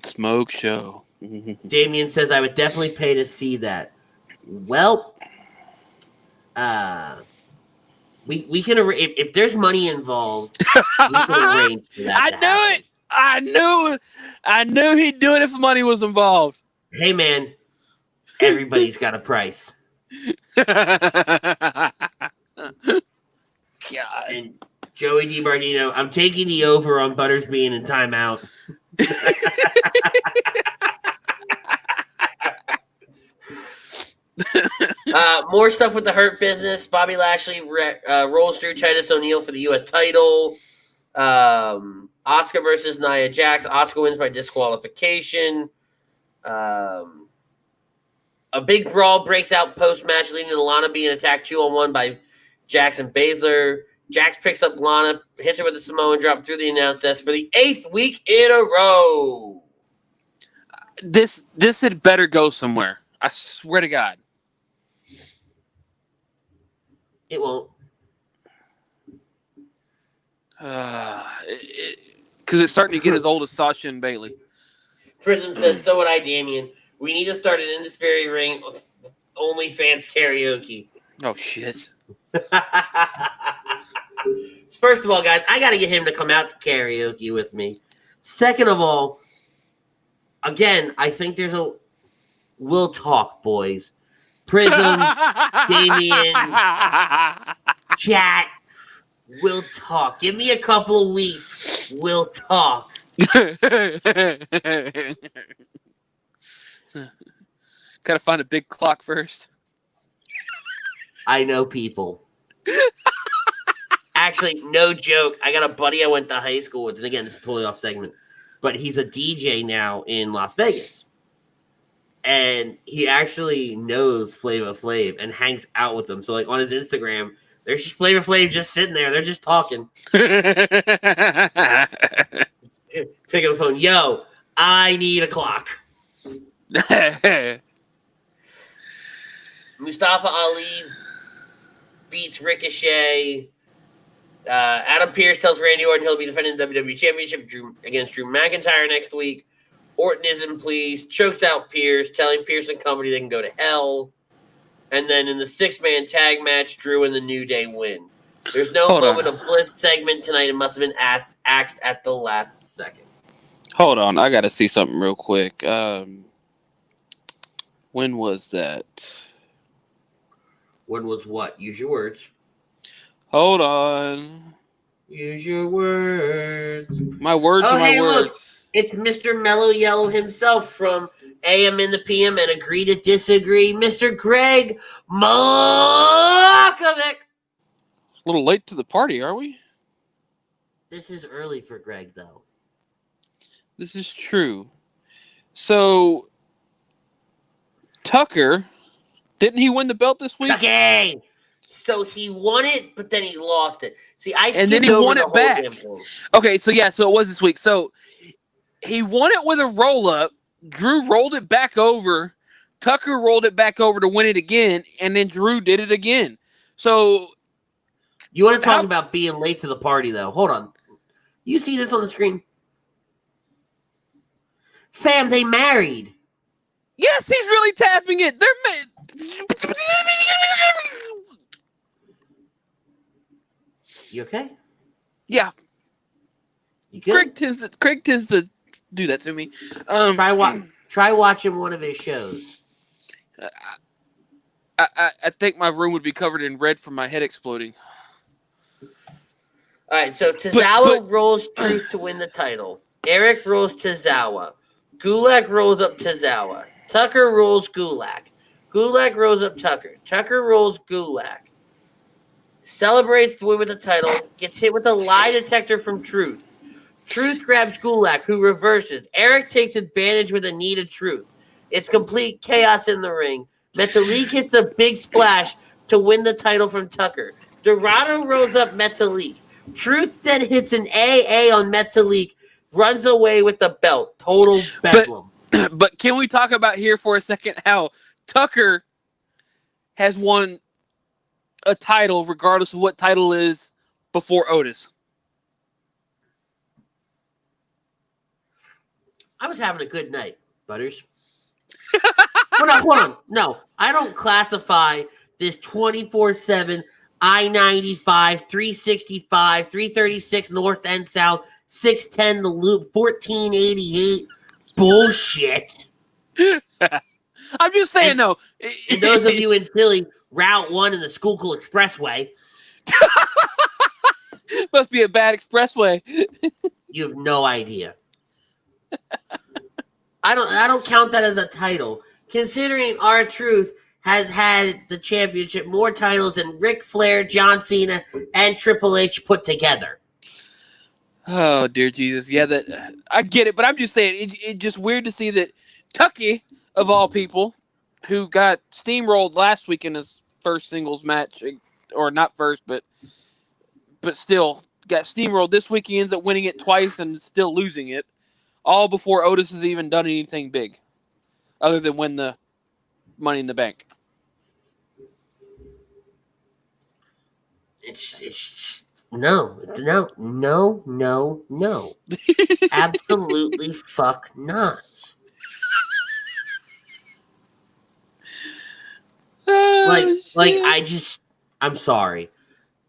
Smoke show. Damien says, I would definitely pay to see that. Well, we can if there's money involved, we can arrange for that. I knew he'd do it if money was involved. Hey man, everybody's got a price. God. And Joey DiBardino, I'm taking the over on Butters being in timeout. More stuff with the Hurt Business. Bobby Lashley rolls through Titus O'Neil for the U.S. title. Asuka versus Nia Jax. Asuka wins by disqualification. A big brawl breaks out post-match, leading to Lana being attacked 2-on-1 by Jax and Baszler. Jax picks up Lana, hits her with a Samoan drop through the announce desk for the 8th week in a row. This had better go somewhere. I swear to God. It won't. Because it's starting to get as old as Sasha and Bailey. Prism says, so would I, Damien. We need to start an In This Very Ring OnlyFans karaoke. Oh, shit. First of all, guys, I got to get him to come out to karaoke with me. Second of all, again, I think there's a... We'll talk, boys. Prism, Damien, chat, we'll talk. Give me a couple of weeks. We'll talk. Gotta find a big clock first. I know people. Actually, no joke. I got a buddy I went to high school with, and again, this is totally off segment, but he's a DJ now in Las Vegas. And he actually knows Flava Flav and hangs out with them. So, like, on his Instagram, there's just Flava Flav just sitting there. They're just talking. Pick up the phone. Yo, I need a clock. Mustafa Ali beats Ricochet. Adam Pearce tells Randy Orton he'll be defending the WWE Championship against Drew McIntyre next week. Orton isn't pleased, chokes out Pierce, telling Pierce and company they can go to hell. And then in the 6-man tag match, Drew and the New Day win. There's no moment of bliss segment tonight. It must have been axed at the last second. Hold on, I gotta see something real quick. When was that? When was what? Use your words. Hold on. Use your words. My words are my words. Look. It's Mr. Mellow Yellow himself from AM in the PM and Agree to Disagree, Mr. Greg Malkovic. A little late to the party, are we? This is early for Greg, though. This is true. So, Tucker, didn't he win the belt this week? Tucker! So he won it, but then he lost it. See, and then he won it back. Okay, so yeah, so it was this week. So he won it with a roll-up. Drew rolled it back over. Tucker rolled it back over to win it again, and then Drew did it again. So you want to talk about being late to the party, though? Hold on. You see this on the screen? Fam, they married. Yes, he's really tapping it. They're You okay? Yeah. You good? Craig tends to do that to me. Try watching one of his shows. I think my room would be covered in red from my head exploding. All right, so Tozawa rolls Truth to win the title. Eric rolls Tozawa. Gulak rolls up Tozawa. Tucker rolls Gulak. Gulak rolls up Tucker. Tucker rolls Gulak. Celebrates the win with the title. Gets hit with a lie detector from Truth. Truth grabs Gulak, who reverses. Eric takes advantage with a knee to Truth. It's complete chaos in the ring. Metalik hits a big splash to win the title from Tucker. Dorado rolls up Metalik. Truth then hits an AA on Metalik, runs away with the belt. Total bedlam. But can we talk about here for a second how Tucker has won a title, regardless of what title is, before Otis? I was having a good night, Butters. Hold on. No, I don't classify this 24/7 I-95, 365, 336 North and South, 610 the Loop, 1488 bullshit. I'm just saying, though. And those of you in Philly, Route 1 and the Schuylkill Expressway. Must be a bad expressway. You have no idea. I don't count that as a title, considering R-Truth has had the championship more titles than Ric Flair, John Cena, and Triple H put together. Oh dear Jesus, yeah, that I get it, but I'm just saying it's just weird to see that Tucky, of all people, who got steamrolled last week in his first singles match, or not first, but still got steamrolled this week. He ends up winning it twice and still losing it, all before Otis has even done anything big, other than win the Money in the Bank. It's no. Absolutely fuck not. I'm sorry.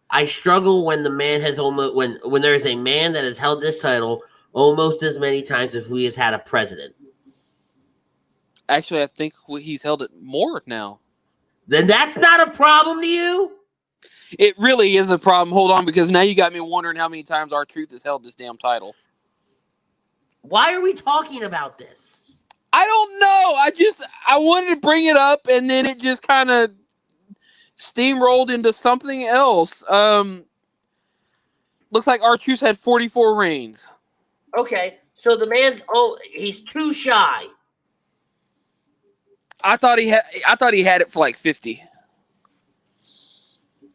I struggle when the man has almost when there is a man that has held this title almost as many times as we has had a president. Actually, I think he's held it more now. Then that's not a problem to you? It really is a problem. Hold on, because now you got me wondering how many times R-Truth has held this damn title. Why are we talking about this? I don't know. I wanted to bring it up, and then it just kind of steamrolled into something else. Looks like R-Truth had 44 reigns. Okay, so the man's he's too shy. I thought he had it for like 50.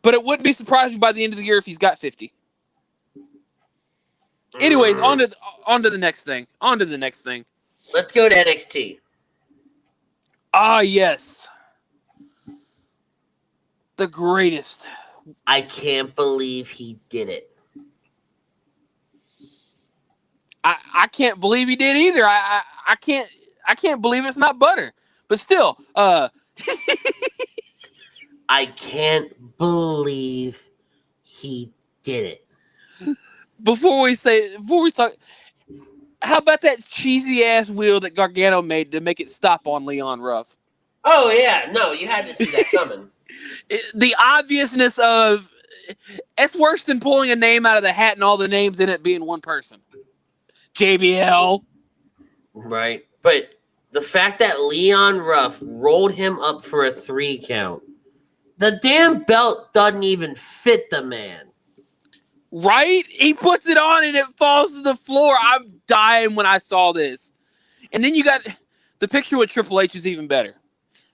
But it wouldn't be surprising by the end of the year if he's got 50. Anyways, on to the next thing. Let's go to NXT. Ah, yes. The greatest. I can't believe he did it. I can't believe he did either. I can't believe it's not butter. But still, I can't believe he did it. Before we talk, how about that cheesy ass wheel that Gargano made to make it stop on Leon Ruff? Oh yeah, no, you had to see that coming. The obviousness of it's worse than pulling a name out of the hat and all the names in it being one person. JBL. Right. But the fact that Leon Ruff rolled him up for a 3 count. The damn belt doesn't even fit the man. Right? He puts it on and it falls to the floor. I'm dying when I saw this. And then you got the picture with Triple H is even better.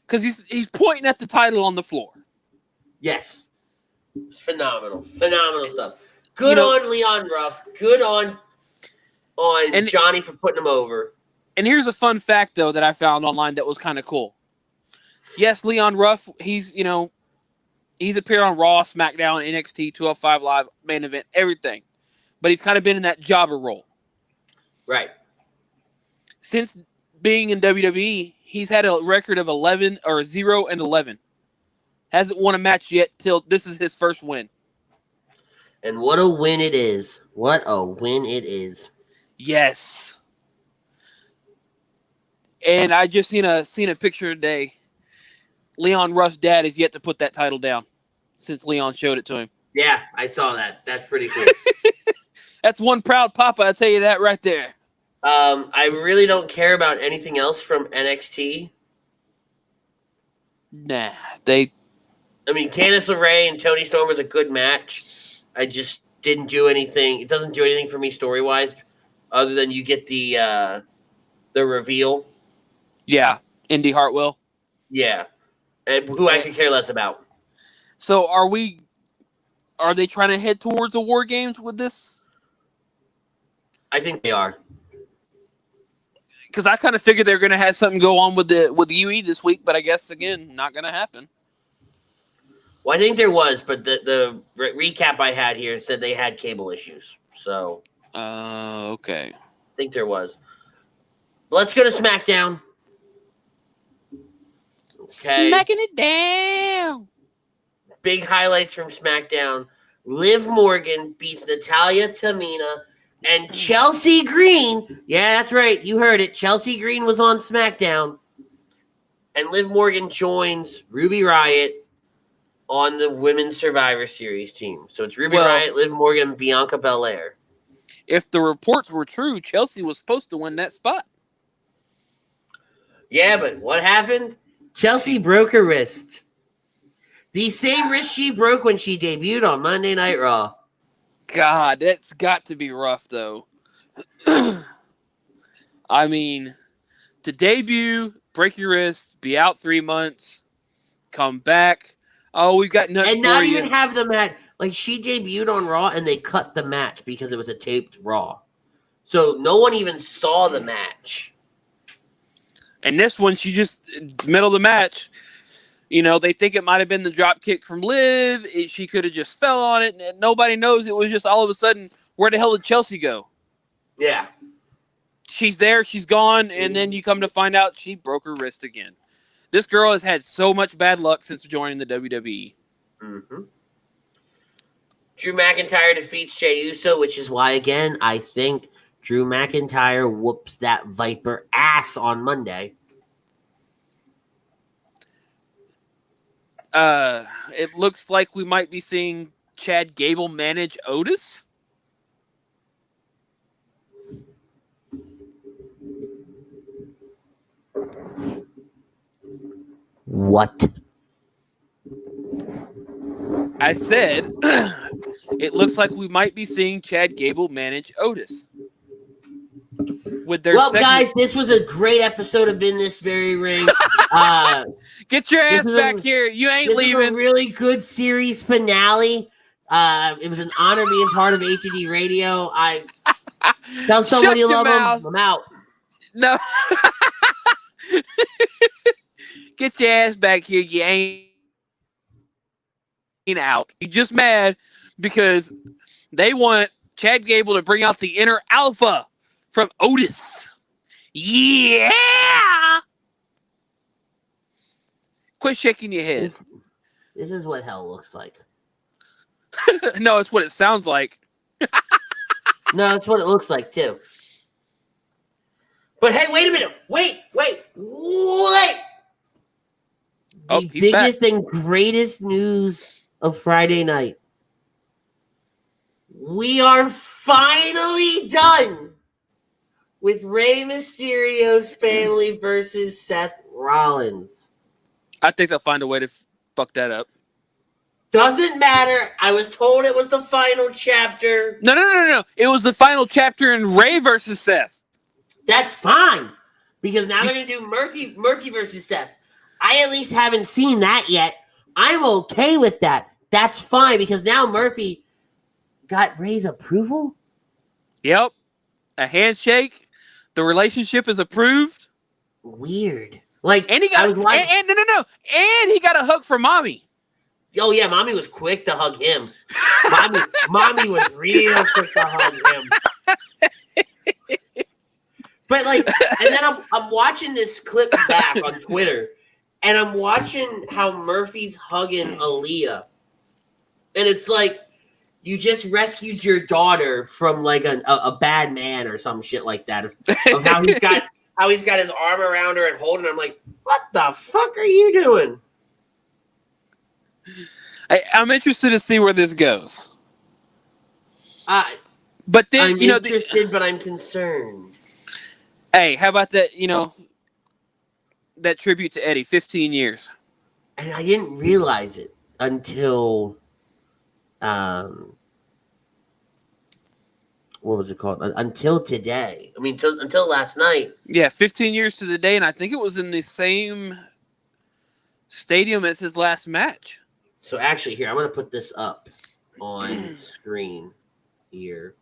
Because he's pointing at the title on the floor. Yes. Phenomenal stuff. Good on Leon Ruff. Good on Johnny for putting him over. And here's a fun fact, though, that I found online that was kind of cool. Yes, Leon Ruff, he's appeared on Raw, Smackdown, NXT, 205 Live, main event, everything. But he's kind of been in that jobber role. Right. Since being in WWE, he's had a record of 0-11. Hasn't won a match yet till this is his first win. And what a win it is. What a win it is. Yes. And I just seen a picture today. Leon Ruff's dad is yet to put that title down since Leon showed it to him. Yeah, I saw that. That's pretty cool. That's one proud papa, I'll tell you that right there. I really don't care about anything else from NXT. Nah, Candice LeRae and Toni Storm was a good match. I just didn't do anything. It doesn't do anything for me story-wise other than you get the reveal. Yeah, Indy Hartwell. Yeah. Who I could care less about. So are they trying to head towards a War Games with this? I think they are. Because I kind of figured they're going to have something go on with the UE this week, but I guess, again, not going to happen. Well, I think there was, but the recap I had here said they had cable issues. So. Okay. I think there was. Let's go to SmackDown. Okay. Smacking it down. Big highlights from SmackDown. Liv Morgan beats Natalia Tamina and Chelsea Green. Yeah, that's right. You heard it. Chelsea Green was on SmackDown. And Liv Morgan joins Ruby Riott on the Women's Survivor Series team. So it's Ruby Riott, Liv Morgan, Bianca Belair. If the reports were true, Chelsea was supposed to win that spot. Yeah, but what happened? Chelsea broke her wrist. The same wrist she broke when she debuted on Monday Night Raw. God, that's got to be rough, though. I mean, to debut, break your wrist, be out 3 months, come back. Oh, we've got nothing And for not you. even have the match. Like, she debuted on Raw, and they cut the match because it was a taped Raw. So no one even saw the match. And this one, she just, middle of the match, you know, they think it might have been the drop kick from Liv. She could have just fell on it, and nobody knows. It was just all of a sudden, where the hell did Chelsea go? Yeah. She's there, she's gone, and then you come to find out she broke her wrist again. This girl has had so much bad luck since joining the WWE. Mm-hmm. Drew McIntyre defeats Jey Uso, which is why, again, I think Drew McIntyre whoops that Viper ass on Monday. It looks like we might be seeing Chad Gable manage Otis. What? I said, it looks like we might be seeing Chad Gable manage Otis. With their guys, this was a great episode of In This Very Ring. Get your ass back here. You ain't leaving. This was a really good series finale. It was an honor being part of HED Radio. I tell someone you love them. I'm out. No. Get your ass back here. You ain't out. You're just mad because they want Chad Gable to bring out the inner alpha from Otis. Yeah! Quit shaking your head. This is what hell looks like. No, it's what it sounds like. No, it's what it looks like, too. But hey, wait a minute. Wait. The biggest and greatest news of Friday night. We are finally done with Rey Mysterio's family versus Seth Rollins. I think they'll find a way to fuck that up. Doesn't matter. I was told it was the final chapter. No. It was the final chapter in Rey versus Seth. That's fine. Because now they're going to do Murphy versus Seth. I at least haven't seen that yet. I'm okay with that. That's fine because now Murphy got Rey's approval. Yep. A handshake. The relationship is approved. Weird. Like, and he got and he got a hug from Mommy. Oh yeah, Mommy was quick to hug him. Mommy was real quick to hug him. But like, and then I'm watching this clip back on Twitter, and I'm watching how Murphy's hugging Aaliyah, and it's like you just rescued your daughter from like a bad man or some shit like that. Of how he's got his arm around her and holding her. I'm like, what the fuck are you doing? I'm interested to see where this goes. But then I'm interested, but I'm concerned. Hey, how about that? That tribute to Eddie, 15 years. And I didn't realize it until, what was it called? Until today. I mean, until last night. Yeah, 15 years to the day, and I think it was in the same stadium as his last match. So actually, here, I'm going to put this up on screen here.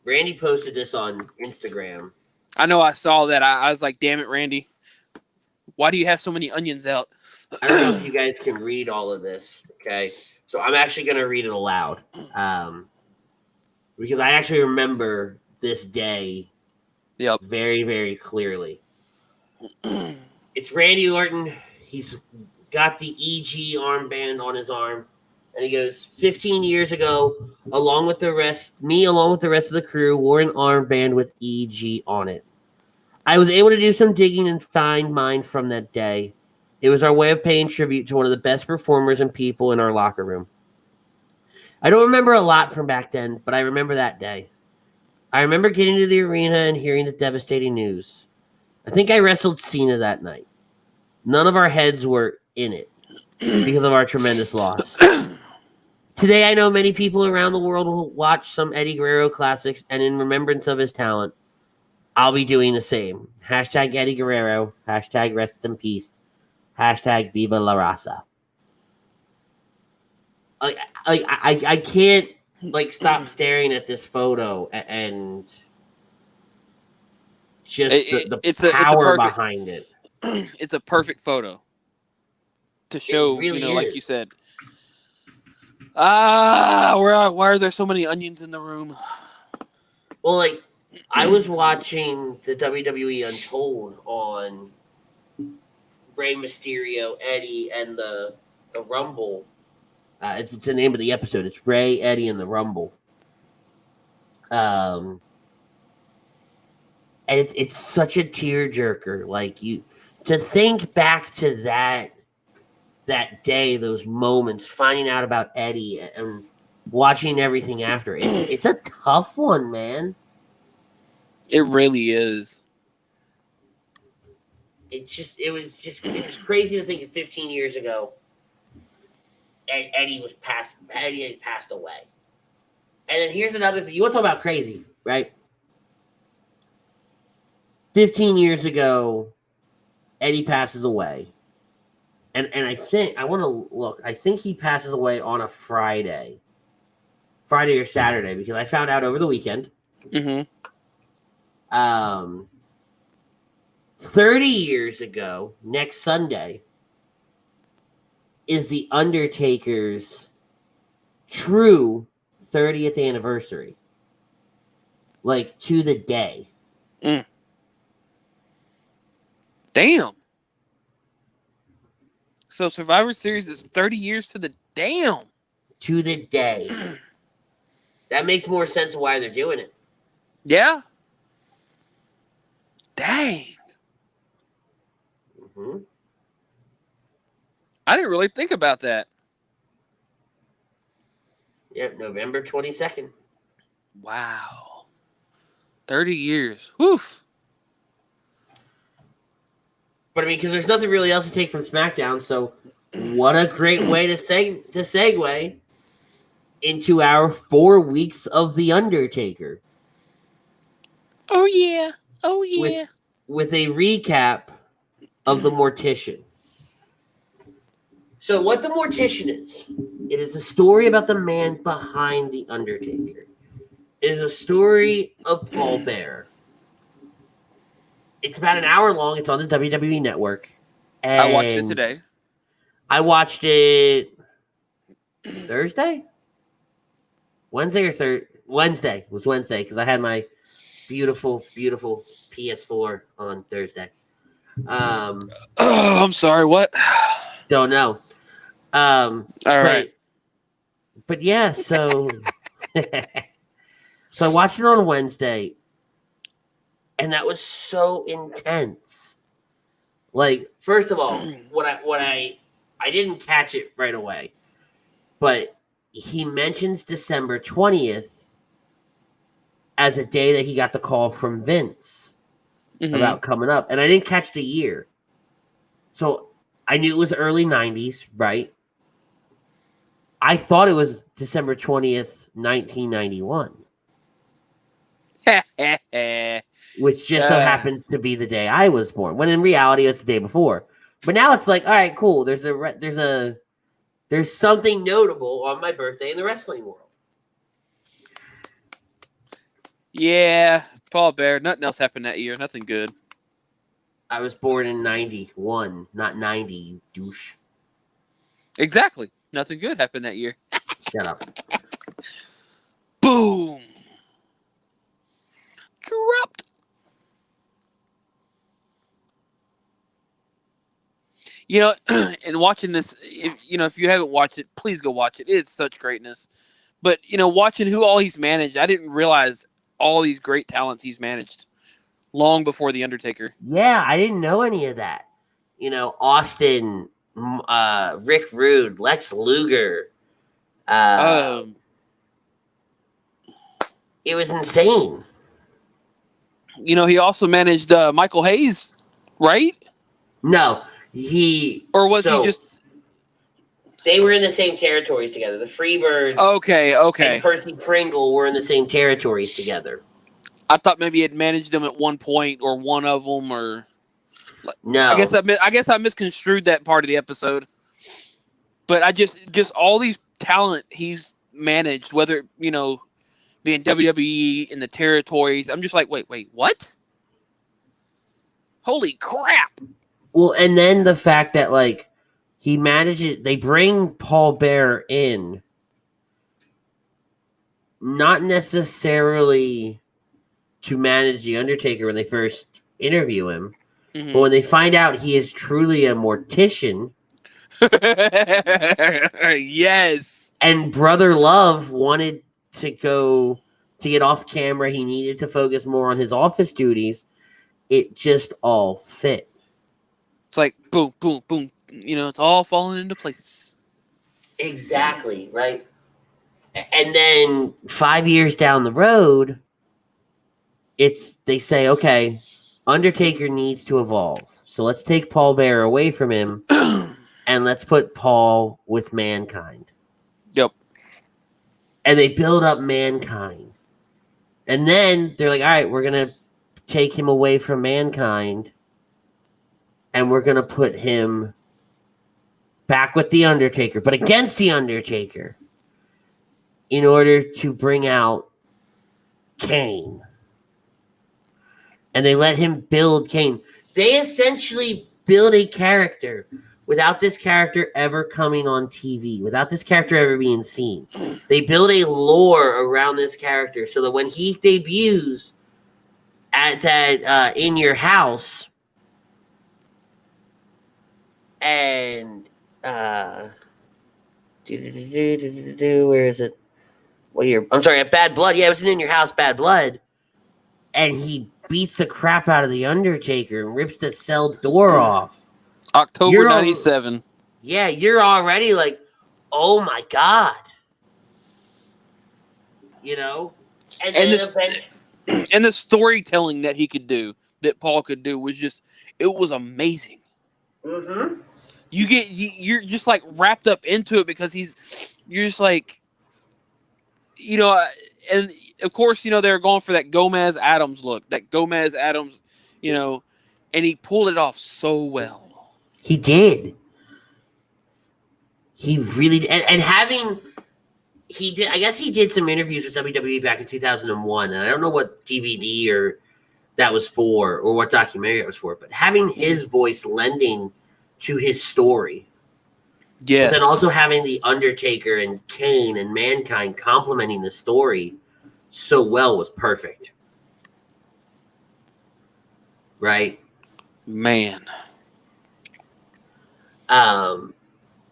Randy posted this on Instagram. I know I saw that. I was like, damn it, Randy. Why do you have so many onions out? I don't know if you guys can read all of this, okay? So I'm actually going to read it aloud. Because I actually remember this day very, very clearly. It's Randy Orton. He's got the EG armband on his arm. And he goes, 15 years ago, along with the rest of the crew, wore an armband with EG on it. I was able to do some digging and find mine from that day. It was our way of paying tribute to one of the best performers and people in our locker room. I don't remember a lot from back then, but I remember that day. I remember getting to the arena and hearing the devastating news. I think I wrestled Cena that night. None of our heads were in it because of our tremendous loss. Today, I know many people around the world will watch some Eddie Guerrero classics, and in remembrance of his talent, I'll be doing the same. Hashtag Eddie Guerrero. Hashtag rest in peace. Hashtag Viva la Raza. I can't stop staring at this photo and just it's a power perfect behind it. it's a perfect photo to show, It really like is. you said. Why are there so many onions in the room? Well, I was watching the WWE Untold on Rey Mysterio, Eddie, and the Rumble. It's the name of the episode. It's Rey, Eddie, and the Rumble. And it's such a tearjerker. To think back to that day, those moments, finding out about Eddie and watching everything after. It's a tough one, man. It really is. It was crazy to think that 15 years ago, Eddie had passed away. And then here's another thing. You want to talk about crazy, right? 15 years ago, Eddie passes away. And I think, I want to look, I think he passes away on a Friday or Saturday, because I found out over the weekend. Mm-hmm. 30 years ago, next Sunday, is the Undertaker's true 30th anniversary. To the day. Mm. Damn. So Survivor Series is 30 years to the damn. To the day. That makes more sense of why they're doing it. Yeah. Dang. Mm-hmm. I didn't really think about that. Yep, November 22nd. Wow. 30 years. Woof. But because there's nothing really else to take from SmackDown, so what a great way to segue into our 4 weeks of The Undertaker. Oh, yeah. Oh, yeah. With a recap of The Mortician. So what The Mortician is, it is a story about the man behind The Undertaker. It is a story of Paul Bearer. It's about an hour long. It's on the WWE Network. And I watched it today. I watched it Thursday? Wednesday or Thursday? Wednesday. It was Wednesday because I had my beautiful, beautiful PS4 on Thursday. I'm sorry, what? Don't know. All right. But yeah, so so I watched it on Wednesday, and that was so intense. First of all, I didn't catch it right away, but he mentions December 20th as a day that he got the call from Vince about coming up, and I didn't catch the year. So I knew it was early 90s, right? I thought it was December 20th, 1991. Which just so happens to be the day I was born. When in reality, it's the day before. But now it's all right, cool. There's something notable on my birthday in the wrestling world. Yeah, Paul Bear. Nothing else happened that year. Nothing good. I was born in 91, not 90, you douche. Exactly. Nothing good happened that year. Shut up. Boom. Dropped. And watching this, if you haven't watched it, please go watch it. It's such greatness. But, watching who all he's managed, I didn't realize all these great talents he's managed long before The Undertaker. Yeah, I didn't know any of that. Austin, Rick Rude, Lex Luger. It was insane. He also managed Michael Hayes, right? No, he... Or was he just... They were in the same territories together. The Freebirds Okay. and Percy Pringle were in the same territories together. I thought maybe he had managed them at one point, or one of them, or No. I guess I misconstrued that part of the episode. But I just all these talent he's managed, whether being WWE in the territories. I'm just like, wait, what? Holy crap! Well, and then the fact that he manages, they bring Paul Bearer in, not necessarily to manage the Undertaker when they first interview him, but when they find out he is truly a mortician. Yes. And Brother Love wanted to get off camera. He needed to focus more on his office duties. It just all fit. It's like boom, boom, boom. It's all falling into place. Exactly, right? And then 5 years down the road, they say, okay, Undertaker needs to evolve. So let's take Paul Bearer away from him and let's put Paul with Mankind. Yep. And they build up Mankind. And then they're like, all right, we're going to take him away from Mankind and we're going to put him back with the Undertaker, but against the Undertaker, in order to bring out Kane. And they let him build Kane. They essentially build a character without this character ever coming on TV, without this character ever being seen. They build a lore around this character so that when he debuts at that In Your House, and where is it? What year? I'm sorry, at Bad Blood. Yeah, it was In Your House, Bad Blood. And he beats the crap out of the Undertaker and rips the cell door off. October 97. Yeah, you're already like, oh my God. And the storytelling that he could do, that Paul could do, it was amazing. Mm-hmm. You're just like wrapped up into it because you're just like, and of course, they're going for that Gomez Adams look, and he pulled it off so well. He did. He really did. I guess he did some interviews with WWE back in 2001, and I don't know what DVD or that was for, or what documentary it was for, but having his voice lending to his story. Yes. But then also having the Undertaker and Kane and Mankind complementing the story so well was perfect. Right? Man. And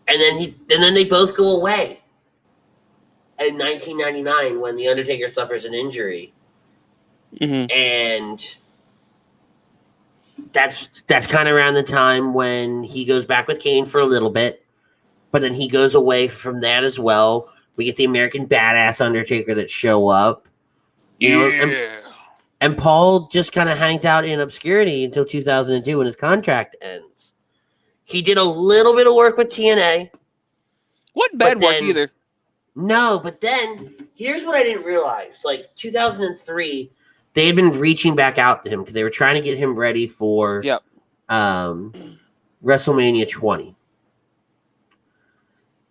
then they both go away in 1999 when the Undertaker suffers an injury. Mm-hmm. And that's kind of around the time when he goes back with Kane for a little bit, but then he goes away from that as well. We get the American Badass Undertaker that show up. And Paul just kind of hangs out in obscurity until 2002 when his contract ends. He did a little bit of work with TNA. Wasn't bad work either. No, but then here's what I didn't realize. 2003, they had been reaching back out to him because they were trying to get him ready for WrestleMania 20.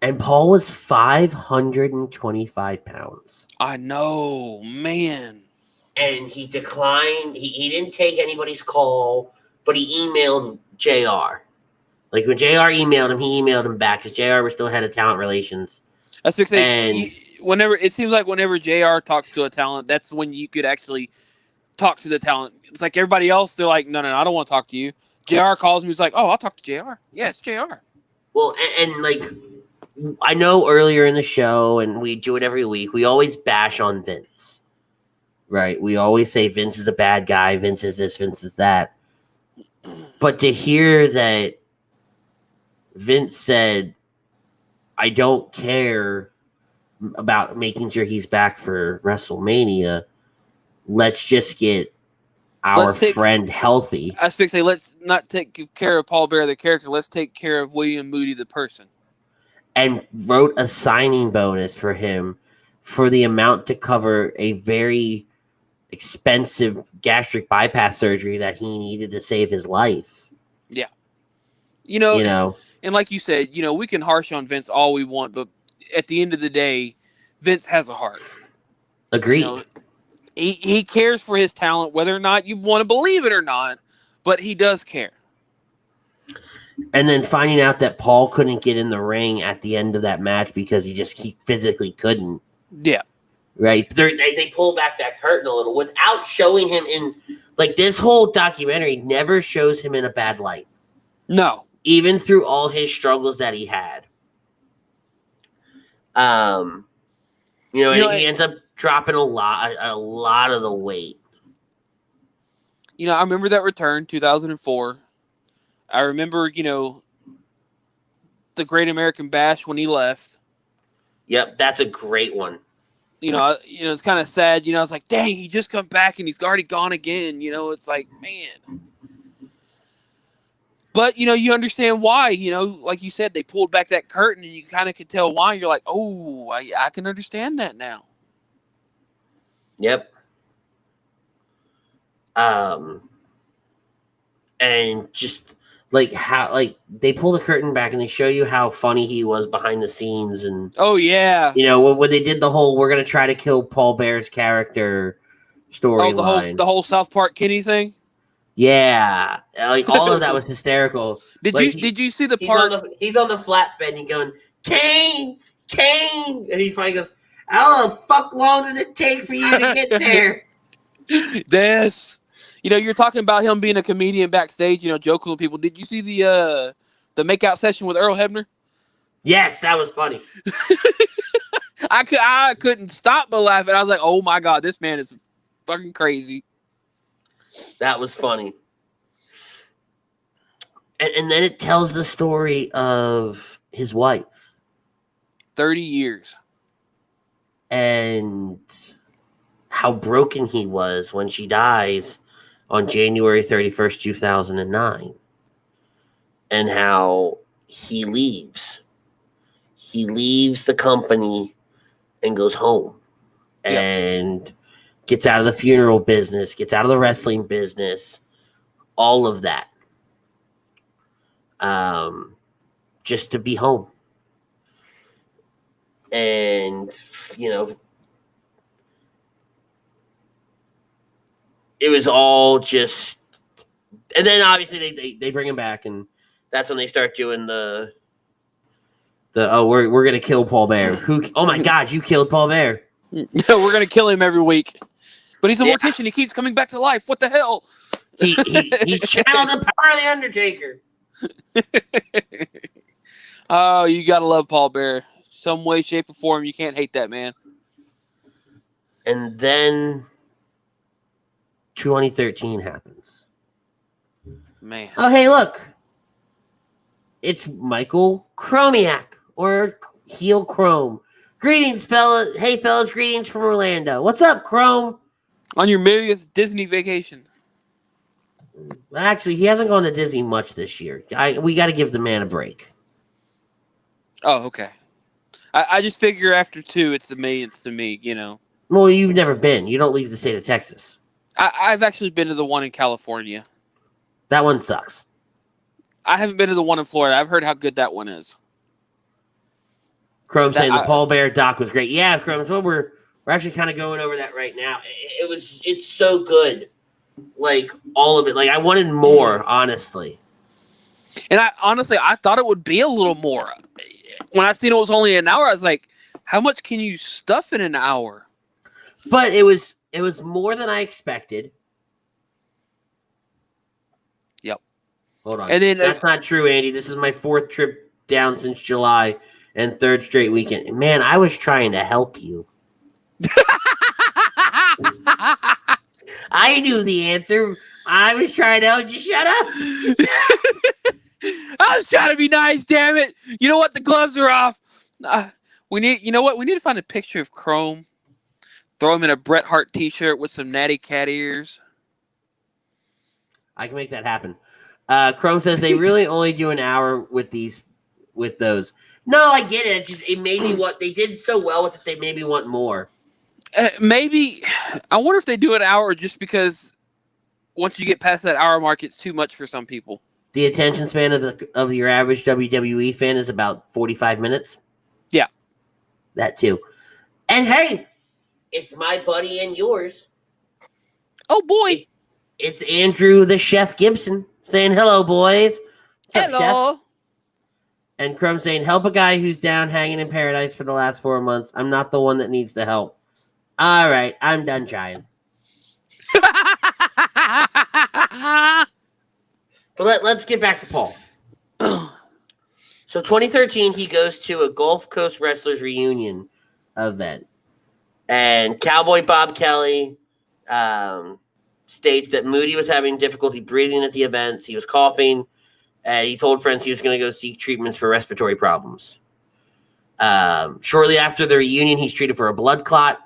And Paul was 525 pounds. I know, man. And he declined. He didn't take anybody's call, but he emailed JR. When JR emailed him, he emailed him back because JR was still head of talent relations. That's what it seems like whenever JR talks to a talent, that's when you could actually talk to the talent. It's like everybody else, they're like, no, I don't want to talk to you. JR calls me, he's like, oh, I'll talk to JR. Yeah, it's JR. Well, and I know earlier in the show, and we do it every week, we always bash on Vince. Right? We always say Vince is a bad guy, Vince is this, Vince is that. But to hear that Vince said, I don't care about making sure he's back for WrestleMania. Let's just get our friend healthy. I was going to say, let's not take care of Paul Bearer, the character. Let's take care of William Moody, the person. and wrote a signing bonus for him for the amount to cover a very expensive gastric bypass surgery that he needed to save his life. Yeah. And like you said, we can harsh on Vince all we want, but at the end of the day, Vince has a heart. Agreed. He cares for his talent, whether or not you want to believe it or not, but he does care. And then finding out that Paul couldn't get in the ring at the end of that match because he physically couldn't. Yeah. Right. They pull back that curtain a little without showing him in, like, this whole documentary never shows him in a bad light. No. Even through all his struggles that he had. He ends up dropping a lot of the weight. I remember that return, 2004. I remember, the Great American Bash when he left. Yep, that's a great one. It's kind of sad. It's like, dang, he just come back and he's already gone again. It's like, man. But, you understand why. Like you said, they pulled back that curtain and you kind of could tell why. You're like, oh, I can understand that now. Yep. And just like how, like, they pull the curtain back and they show you how funny he was behind the scenes. And oh yeah, when they did the whole "we're gonna try to kill Paul Bear's character" storyline, the whole South Park Kenny thing. Yeah, like all of that was hysterical. Did you see the part? He's on the flatbed and he's going, Kane, and he finally goes, how the fuck long does it take for you to get there? You're talking about him being a comedian backstage, joking with people. Did you see the makeout session with Earl Hebner? Yes, that was funny. I couldn't stop but laughing. I was like, oh my God, this man is fucking crazy. That was funny. And then it tells the story of his wife. 30 years. And how broken he was when she dies on January 31st, 2009. And how he leaves. He leaves the company and goes home. Yep. And gets out of the funeral business, gets out of the wrestling business, all of that. Just to be home. And, it was all just, and then obviously they bring him back, and that's when they start doing the we're gonna kill Paul Bear. Oh my God, you killed Paul Bear. We're gonna kill him every week. But he's a mortician. He keeps coming back to life. What the hell? He channeled the power of the Undertaker. Oh, you gotta love Paul Bear. Some way, shape, or form, you can't hate that man. And then 2013 happens. Man. Oh, hey, look. It's Michael Chromiak, or Heel Chrome. Greetings, fellas. Hey, fellas, greetings from Orlando. What's up, Chrome? On your millionth Disney vacation. Actually, he hasn't gone to Disney much this year. We got to give the man a break. Oh, okay. I just figure after 2, it's the millionth to me, Well, you've never been. You don't leave the state of Texas. I've actually been to the one in California. That one sucks. I haven't been to the one in Florida. I've heard how good that one is. Chrome saying the Paul Bear doc was great. Yeah, Chrome. So we're actually kind of going over that right now. It's so good. Like, all of it. Like, I wanted more, honestly. And I thought it would be a little more. When I seen it was only an hour, I was like, how much can you stuff in an hour? But it was more than I expected. Yep. Hold on. And then that's not true, Andy. This is my 4th trip down since July and 3rd straight weekend. Man, I was trying to help you. I knew the answer. I was trying to help you. Shut up. I was trying to be nice, damn it. You know what? The gloves are off. We need to find a picture of Chrome. Throw him in a Bret Hart t-shirt with some natty cat ears. I can make that happen. Chrome says they really only do an hour with those. No, I get it. It made me what they did so well with it. They made me want more. Maybe I wonder if they do an hour just because once you get past that hour mark, it's too much for some people. The attention span of your average WWE fan is about 45 minutes. Yeah, that too. And hey, it's my buddy and yours. Oh boy, it's Andrew the Chef Gibson saying hello, boys. What's hello. up, Chef? And Crumb saying, help a guy who's down hanging in paradise for the last 4 months. I'm not the one that needs the help. All right, I'm done trying. But let's get back to Paul. So 2013, he goes to a Gulf Coast Wrestlers reunion event. And Cowboy Bob Kelly states that Moody was having difficulty breathing at the events. He was coughing. He told friends he was going to go seek treatments for respiratory problems. Shortly after the reunion, he's treated for a blood clot.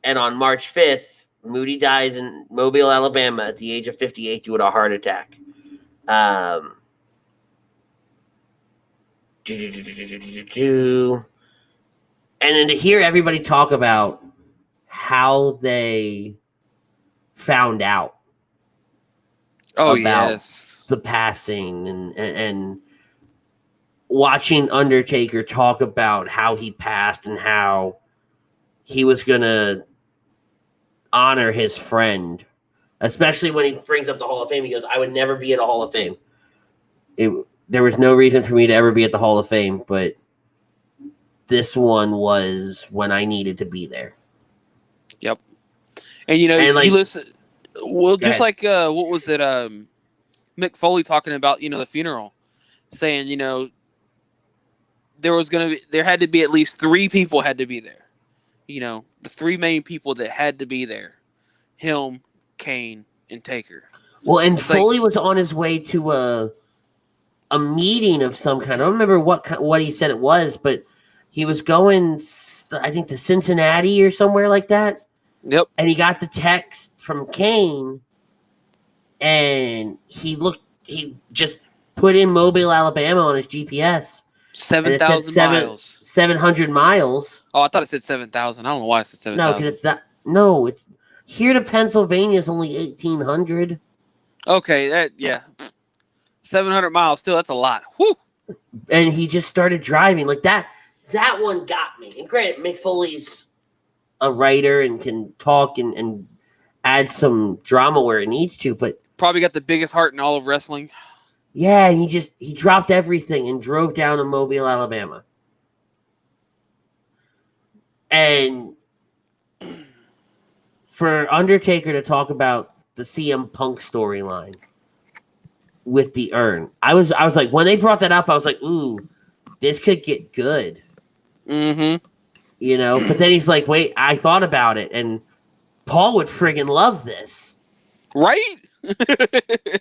And on March 5th, Moody dies in Mobile, Alabama at the age of 58 due to a heart attack. And then to hear everybody talk about how they found out about the passing and watching Undertaker talk about how he passed and how he was going to honor his friend, especially when he brings up the Hall of Fame. He goes, I would never be at a Hall of Fame. There was no reason for me to ever be at the Hall of Fame, but this one was when I needed to be there. Yep. And, you listen, well, just like, what was it, Mick Foley talking about, the funeral, saying, there had to be at least 3 people had to be there. The 3 main people that had to be there. Him, Kane, and Taker. Well, and Foley was on his way to a meeting of some kind. I don't remember what he said it was, but he was going, I think, to Cincinnati or somewhere like that. Yep. And he got the text from Kane, and he just put in Mobile, Alabama on his GPS. 7,000 miles. 700 miles. Oh, I thought it said 7,000. I don't know why it said 7,000. No, because it's not. No, it's here to Pennsylvania is only 1,800. Okay, 700 miles. Still, that's a lot. Whew. And he just started driving like that. That one got me. And granted, Mick Foley's a writer and can talk and add some drama where it needs to, but probably got the biggest heart in all of wrestling. Yeah, he dropped everything and drove down to Mobile, Alabama. And for Undertaker to talk about the CM Punk storyline with the urn, I was like, when they brought that up, I was like, ooh, this could get good. Mm-hmm. But then he's like, wait, I thought about it, and Paul would friggin' love this. Right? and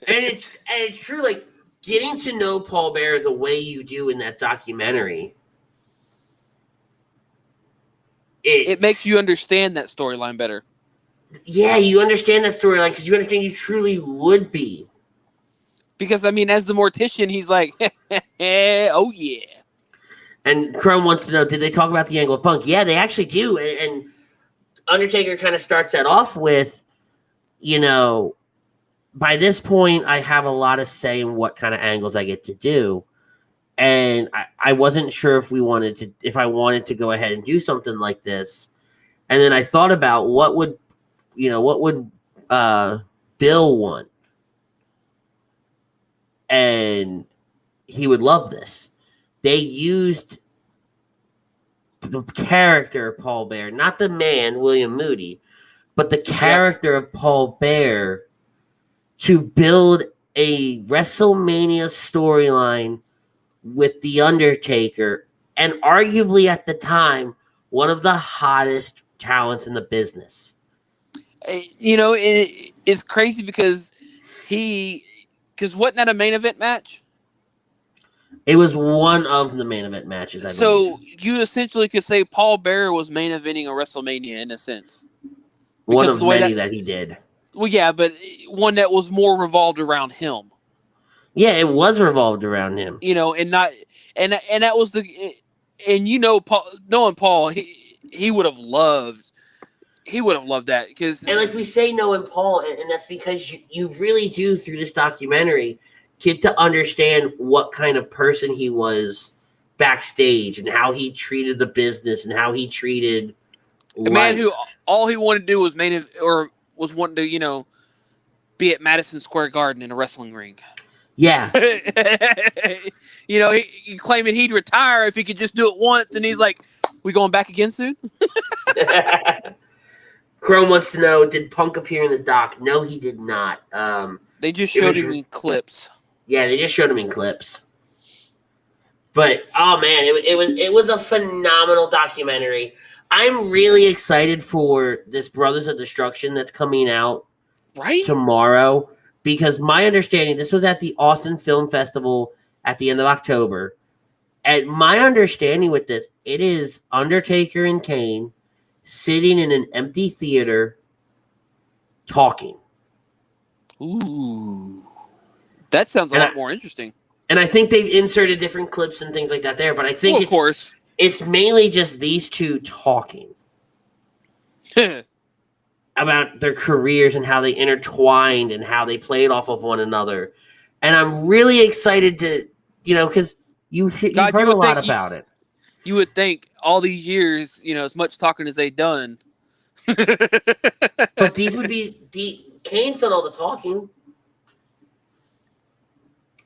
it's true, like, getting to know Paul Bearer the way you do in that documentary, it makes you understand that storyline better. Yeah, you understand that storyline because you understand you truly would be. Because, as the mortician, he's like, oh, yeah. And Chrome wants to know, did they talk about the angle of Punk? Yeah, they actually do. And Undertaker kind of starts that off with, by this point, I have a lot of say in what kind of angles I get to do. And I wasn't sure if I wanted to go ahead and do something like this. And then I thought about what would Bill want? And he would love this. They used the character of Paul Bearer, not the man, William Moody, but the character of Paul Bearer to build a WrestleMania storyline with The Undertaker, and arguably at the time, one of the hottest talents in the business. It's crazy because wasn't that a main event match? It was one of the main event matches. I believe. You essentially could say Paul Bearer was main eventing a WrestleMania in a sense. One of many that he did. Well, yeah, but one that was more revolved around him. Yeah, it was revolved around him. You know, and not and that was and you know, Paul, knowing Paul, he would have loved that because And like we say, knowing Paul, and that's because you really do through this documentary get to understand what kind of person he was backstage and how he treated the business and how he treated a man life. who all he wanted to do was was wanting to, you know, be at Madison Square Garden in a wrestling ring. Yeah. You know, he claiming he'd retire if he could just do it once, and he's like, "We going back again soon?" Chrome wants to know, did Punk appear in the doc? No, he did not. They just showed him in clips. Yeah, they just showed him in clips. But oh man, it was a phenomenal documentary. I'm really excited for this Brothers of Destruction that's coming out tomorrow, because my understanding, this was at the Austin Film Festival at the end of October. And my understanding with this, it is Undertaker and Kane sitting in an empty theater talking. Ooh. That sounds a lot more interesting. And I think they've inserted different clips and things like that there, but I think of course it's mainly just these two talking about their careers and how they intertwined and how they played off of one another. And I'm really excited to, you know, because you've heard a lot about it. You would think all these years, you know, as much talking as they've done. But these would be Kane's done all the talking.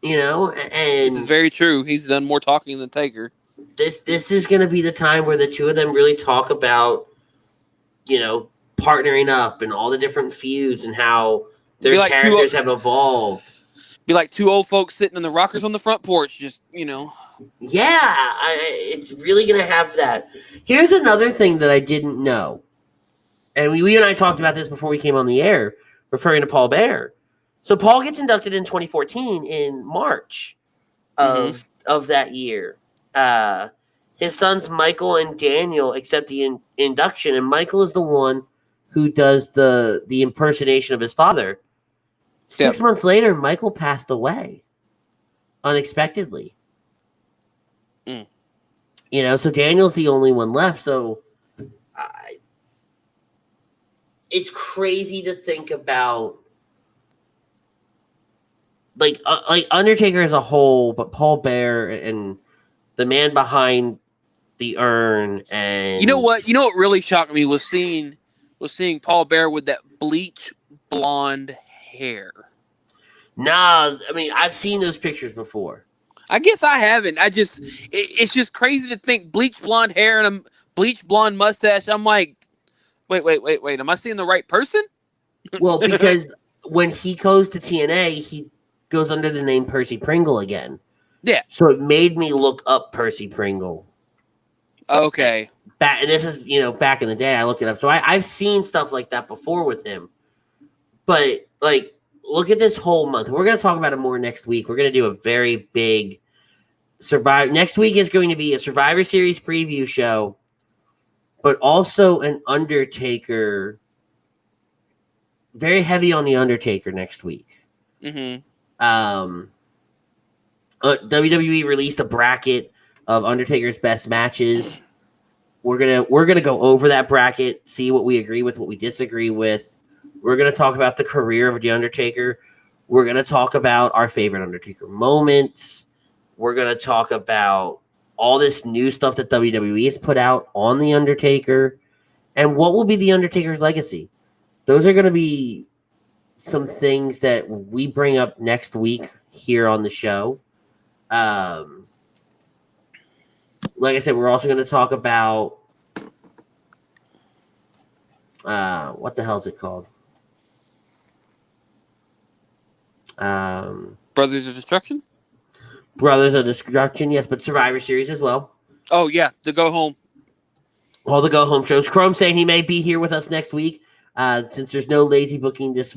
You know, and this is very true. He's done more talking than Taker. This is going to be the time where the two of them really talk about, you know, partnering up and all the different feuds and how their characters have evolved. Be like two old folks sitting in the rockers on the front porch, just, you know. Yeah, it's really going to have that. Here's another thing that I didn't know. And we and I talked about this before we came on the air, referring to Paul Bear. So Paul gets inducted in 2014 in March of that year. His sons Michael and Daniel accept the induction, and Michael is the one who does the impersonation of his father. 6 months later, Michael passed away unexpectedly. You know, so Daniel's the only one left. So it's crazy to think about. Like Undertaker as a whole, but Paul Bear and the man behind the urn, and you know what really shocked me was seeing Paul Bear with that bleach blonde hair. Nah, I mean, I've seen those pictures before. I guess I haven't. It's just crazy to think bleach blonde hair and a bleach blonde mustache. I'm like, wait, am I seeing the right person? Well, because when he goes to TNA, he goes under the name Percy Pringle again. Yeah. So it made me look up Percy Pringle. Okay. And this is, you know, back in the day, I looked it up. So I've seen stuff like that before with him. But, like, look at this whole month. We're going to talk about it more next week. We're going to do a very big next week is going to be a Survivor Series preview show, but also an Undertaker. Very heavy on the Undertaker next week. WWE released a bracket of Undertaker's best matches. We're gonna go over that bracket, see what we agree with, what we disagree with. We're gonna talk about the career of the Undertaker. We're gonna talk about our favorite Undertaker moments. We're gonna talk about all this new stuff that WWE has put out on the Undertaker, and what will be the Undertaker's legacy. Those are gonna be some things that we bring up next week here on the show. Like I said, we're also going to talk about what the hell is it called? Brothers of Destruction? Brothers of Destruction, yes, but Survivor Series as well. Oh, yeah, the go home. All the go home shows. Chrome saying he may be here with us next week. Since there's no lazy booking this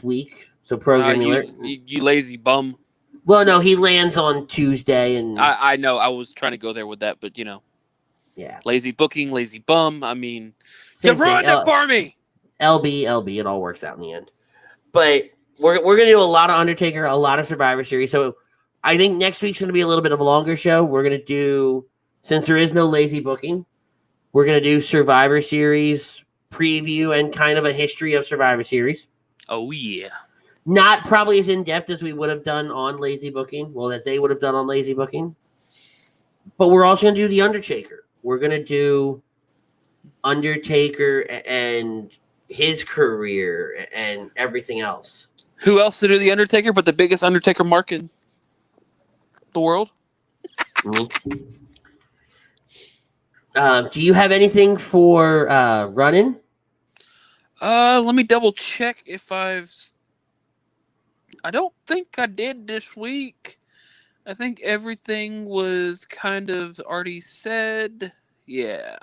week, so programming alert. You lazy bum. Well, no, he lands on Tuesday, and I know I was trying to go there with that, but you know, yeah, lazy booking, lazy bum. I mean, you ruined it for me. LB, it all works out in the end. But we're gonna do a lot of Undertaker, a lot of Survivor Series. So I think next week's gonna be a little bit of a longer show. We're gonna do, since there is no lazy booking, we're gonna do Survivor Series preview and kind of a history of Survivor Series. Oh yeah. Not probably as in depth as we would have done on lazy booking. Well, as they would have done on lazy booking. But we're also gonna do the Undertaker. We're gonna do Undertaker and his career and everything else. Who else to do the Undertaker but the biggest Undertaker mark in the world? Me. Do you have anything for running? Let me double check if I don't think I did this week. I think everything was kind of already said. Yeah.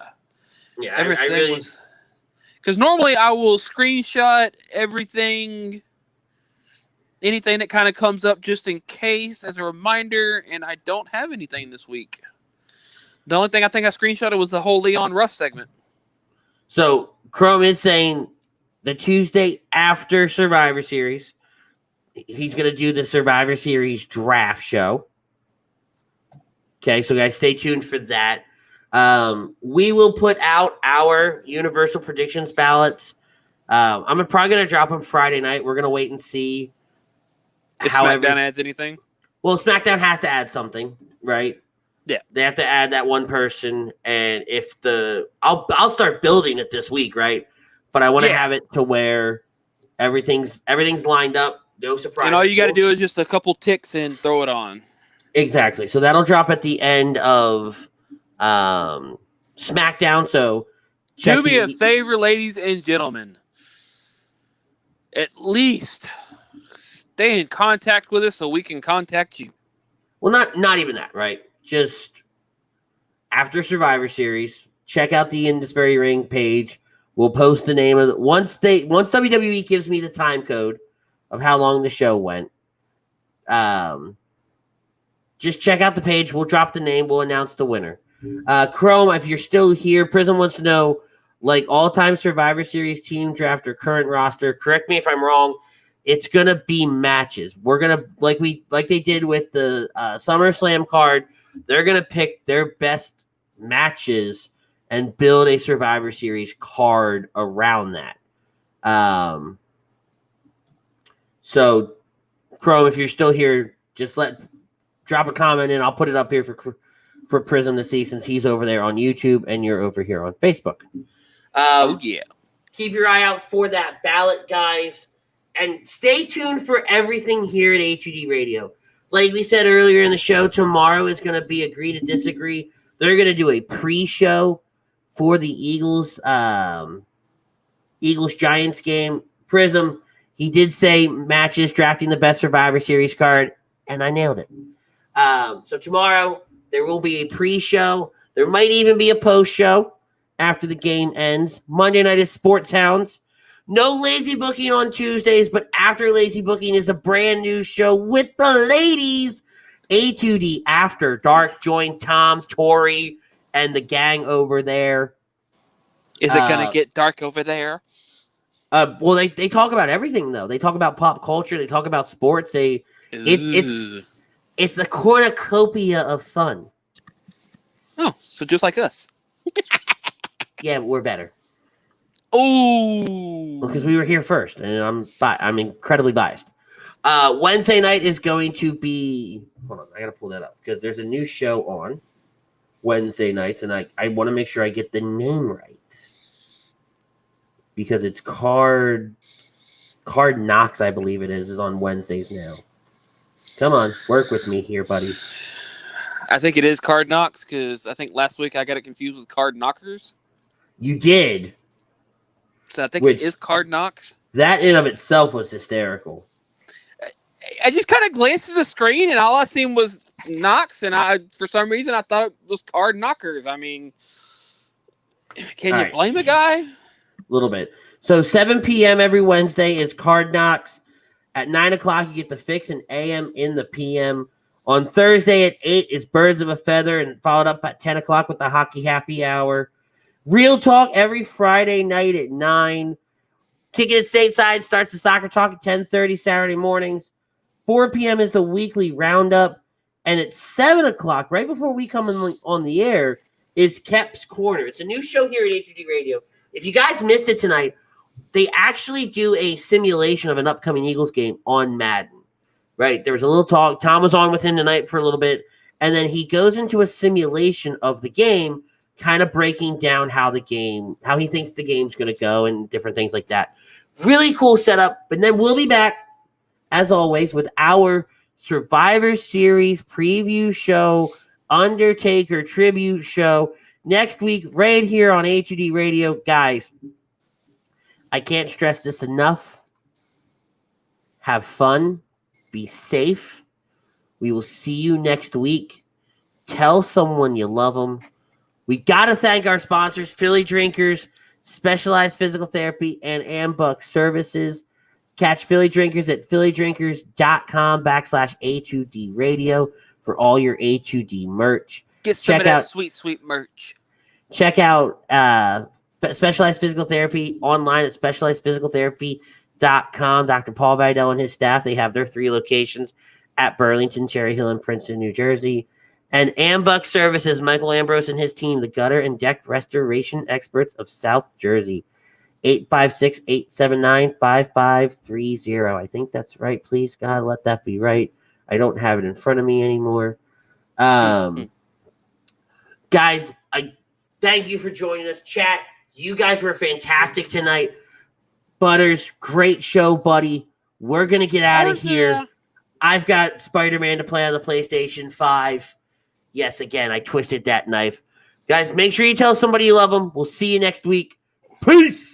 Yeah, Everything I really was. Because normally I will screenshot everything, anything that kind of comes up just in case as a reminder, and I don't have anything this week. The only thing I think I screenshotted was the whole Leon Ruff segment. So Chrome is saying the Tuesday after Survivor Series, he's going to do the Survivor Series draft show. Okay, so guys, stay tuned for that. We will put out our Universal Predictions ballots. I'm probably going to drop them Friday night. We're going to wait and see If SmackDown adds anything. Well, SmackDown has to add something, right? Yeah, they have to add that one person, and if I'll start building it this week, right? But I want to have it to where everything's lined up, no surprise. And all you got to do is just a couple ticks and throw it on. Exactly. So that'll drop at the end of SmackDown. So do me a favor, ladies and gentlemen. At least stay in contact with us so we can contact you. Well, not even that, right? Just after Survivor Series, check out the Indisbury Ring page. We'll post the name of once WWE gives me the time code of how long the show went. Just check out the page. We'll drop the name. We'll announce the winner. Chrome, if you're still here, Prism wants to know, like, all-time Survivor Series team draft or current roster. Correct me if I'm wrong. It's gonna be matches. We're gonna like they did with the SummerSlam card. They're gonna pick their best matches and build a Survivor Series card around that. So, Chrome, if you're still here, just drop a comment and I'll put it up here for Prism to see, since he's over there on YouTube and you're over here on Facebook. Oh yeah. Keep your eye out for that ballot, guys. And stay tuned for everything here at HUD Radio. Like we said earlier in the show, tomorrow is going to be Agree to Disagree. They're going to do a pre-show for the Eagles-Giants game. Prism, he did say matches drafting the best Survivor Series card, and I nailed it. So tomorrow, there will be a pre-show. There might even be a post-show after the game ends. Monday night is Sports Hounds. No lazy booking on Tuesdays, but after lazy booking is a brand new show with the ladies. A2D After Dark. Join Tom, Tori, and the gang over there. Is it going to get dark over there? Well, they talk about everything, though. They talk about pop culture. They talk about sports. It's a cornucopia of fun. Oh, so just like us. Yeah, but we're better. Oh, because we were here first, and I'm incredibly biased. Wednesday night is going to be. Hold on, I gotta pull that up because there's a new show on Wednesday nights, and I want to make sure I get the name right because it's Card Knocks, I believe it is on Wednesdays now. Come on, work with me here, buddy. I think it is Card Knocks because I think last week I got it confused with Card Knockers. You did. So I think it is Card Knocks. That in of itself was hysterical. I just kind of glanced at the screen and all I seen was Knocks, and for some reason I thought it was Card Knockers. I mean, can you blame a guy? A little bit. So 7 p.m. every Wednesday is Card Knocks. At 9 o'clock you get the Fix and AM in the PM. On Thursday at 8 is Birds of a Feather, and followed up at 10 o'clock with the Hockey Happy Hour. Real Talk every Friday night at 9. Kicking It Stateside starts the Soccer Talk at 10:30 Saturday mornings. 4 p.m. is the weekly roundup. And at 7 o'clock, right before we come on the air, is Kep's Corner. It's a new show here at HUD Radio. If you guys missed it tonight, they actually do a simulation of an upcoming Eagles game on Madden. Right? There was a little talk. Tom was on with him tonight for a little bit. And then he goes into a simulation of the game, kind of breaking down how he thinks the game's going to go and different things like that. Really cool setup. But then we'll be back, as always, with our Survivor Series preview show, Undertaker tribute show next week right here on HUD Radio. Guys, I can't stress this enough. Have fun. Be safe. We will see you next week. Tell someone you love them. We got to thank our sponsors, Philly Drinkers, Specialized Physical Therapy, and Ambuck Services. Catch Philly Drinkers at phillydrinkers.com/HUD Radio for all your HUD merch. Get some of that sweet, sweet merch. Check out Specialized Physical Therapy online at specializedphysicaltherapy.com. Dr. Paul Vidal and his staff, they have their 3 locations at Burlington, Cherry Hill, and Princeton, New Jersey. And Ambuck Services, Michael Ambrose and his team, the gutter and deck restoration experts of South Jersey. 856-879-5530. I think that's right. Please, God, let that be right. I don't have it in front of me anymore. Guys, I thank you for joining us. Chat, you guys were fantastic tonight. Butters, great show, buddy. We're going to get out of here. I've got Spider-Man to play on the PlayStation 5. Yes, again, I twisted that knife. Guys, make sure you tell somebody you love them. We'll see you next week. Peace!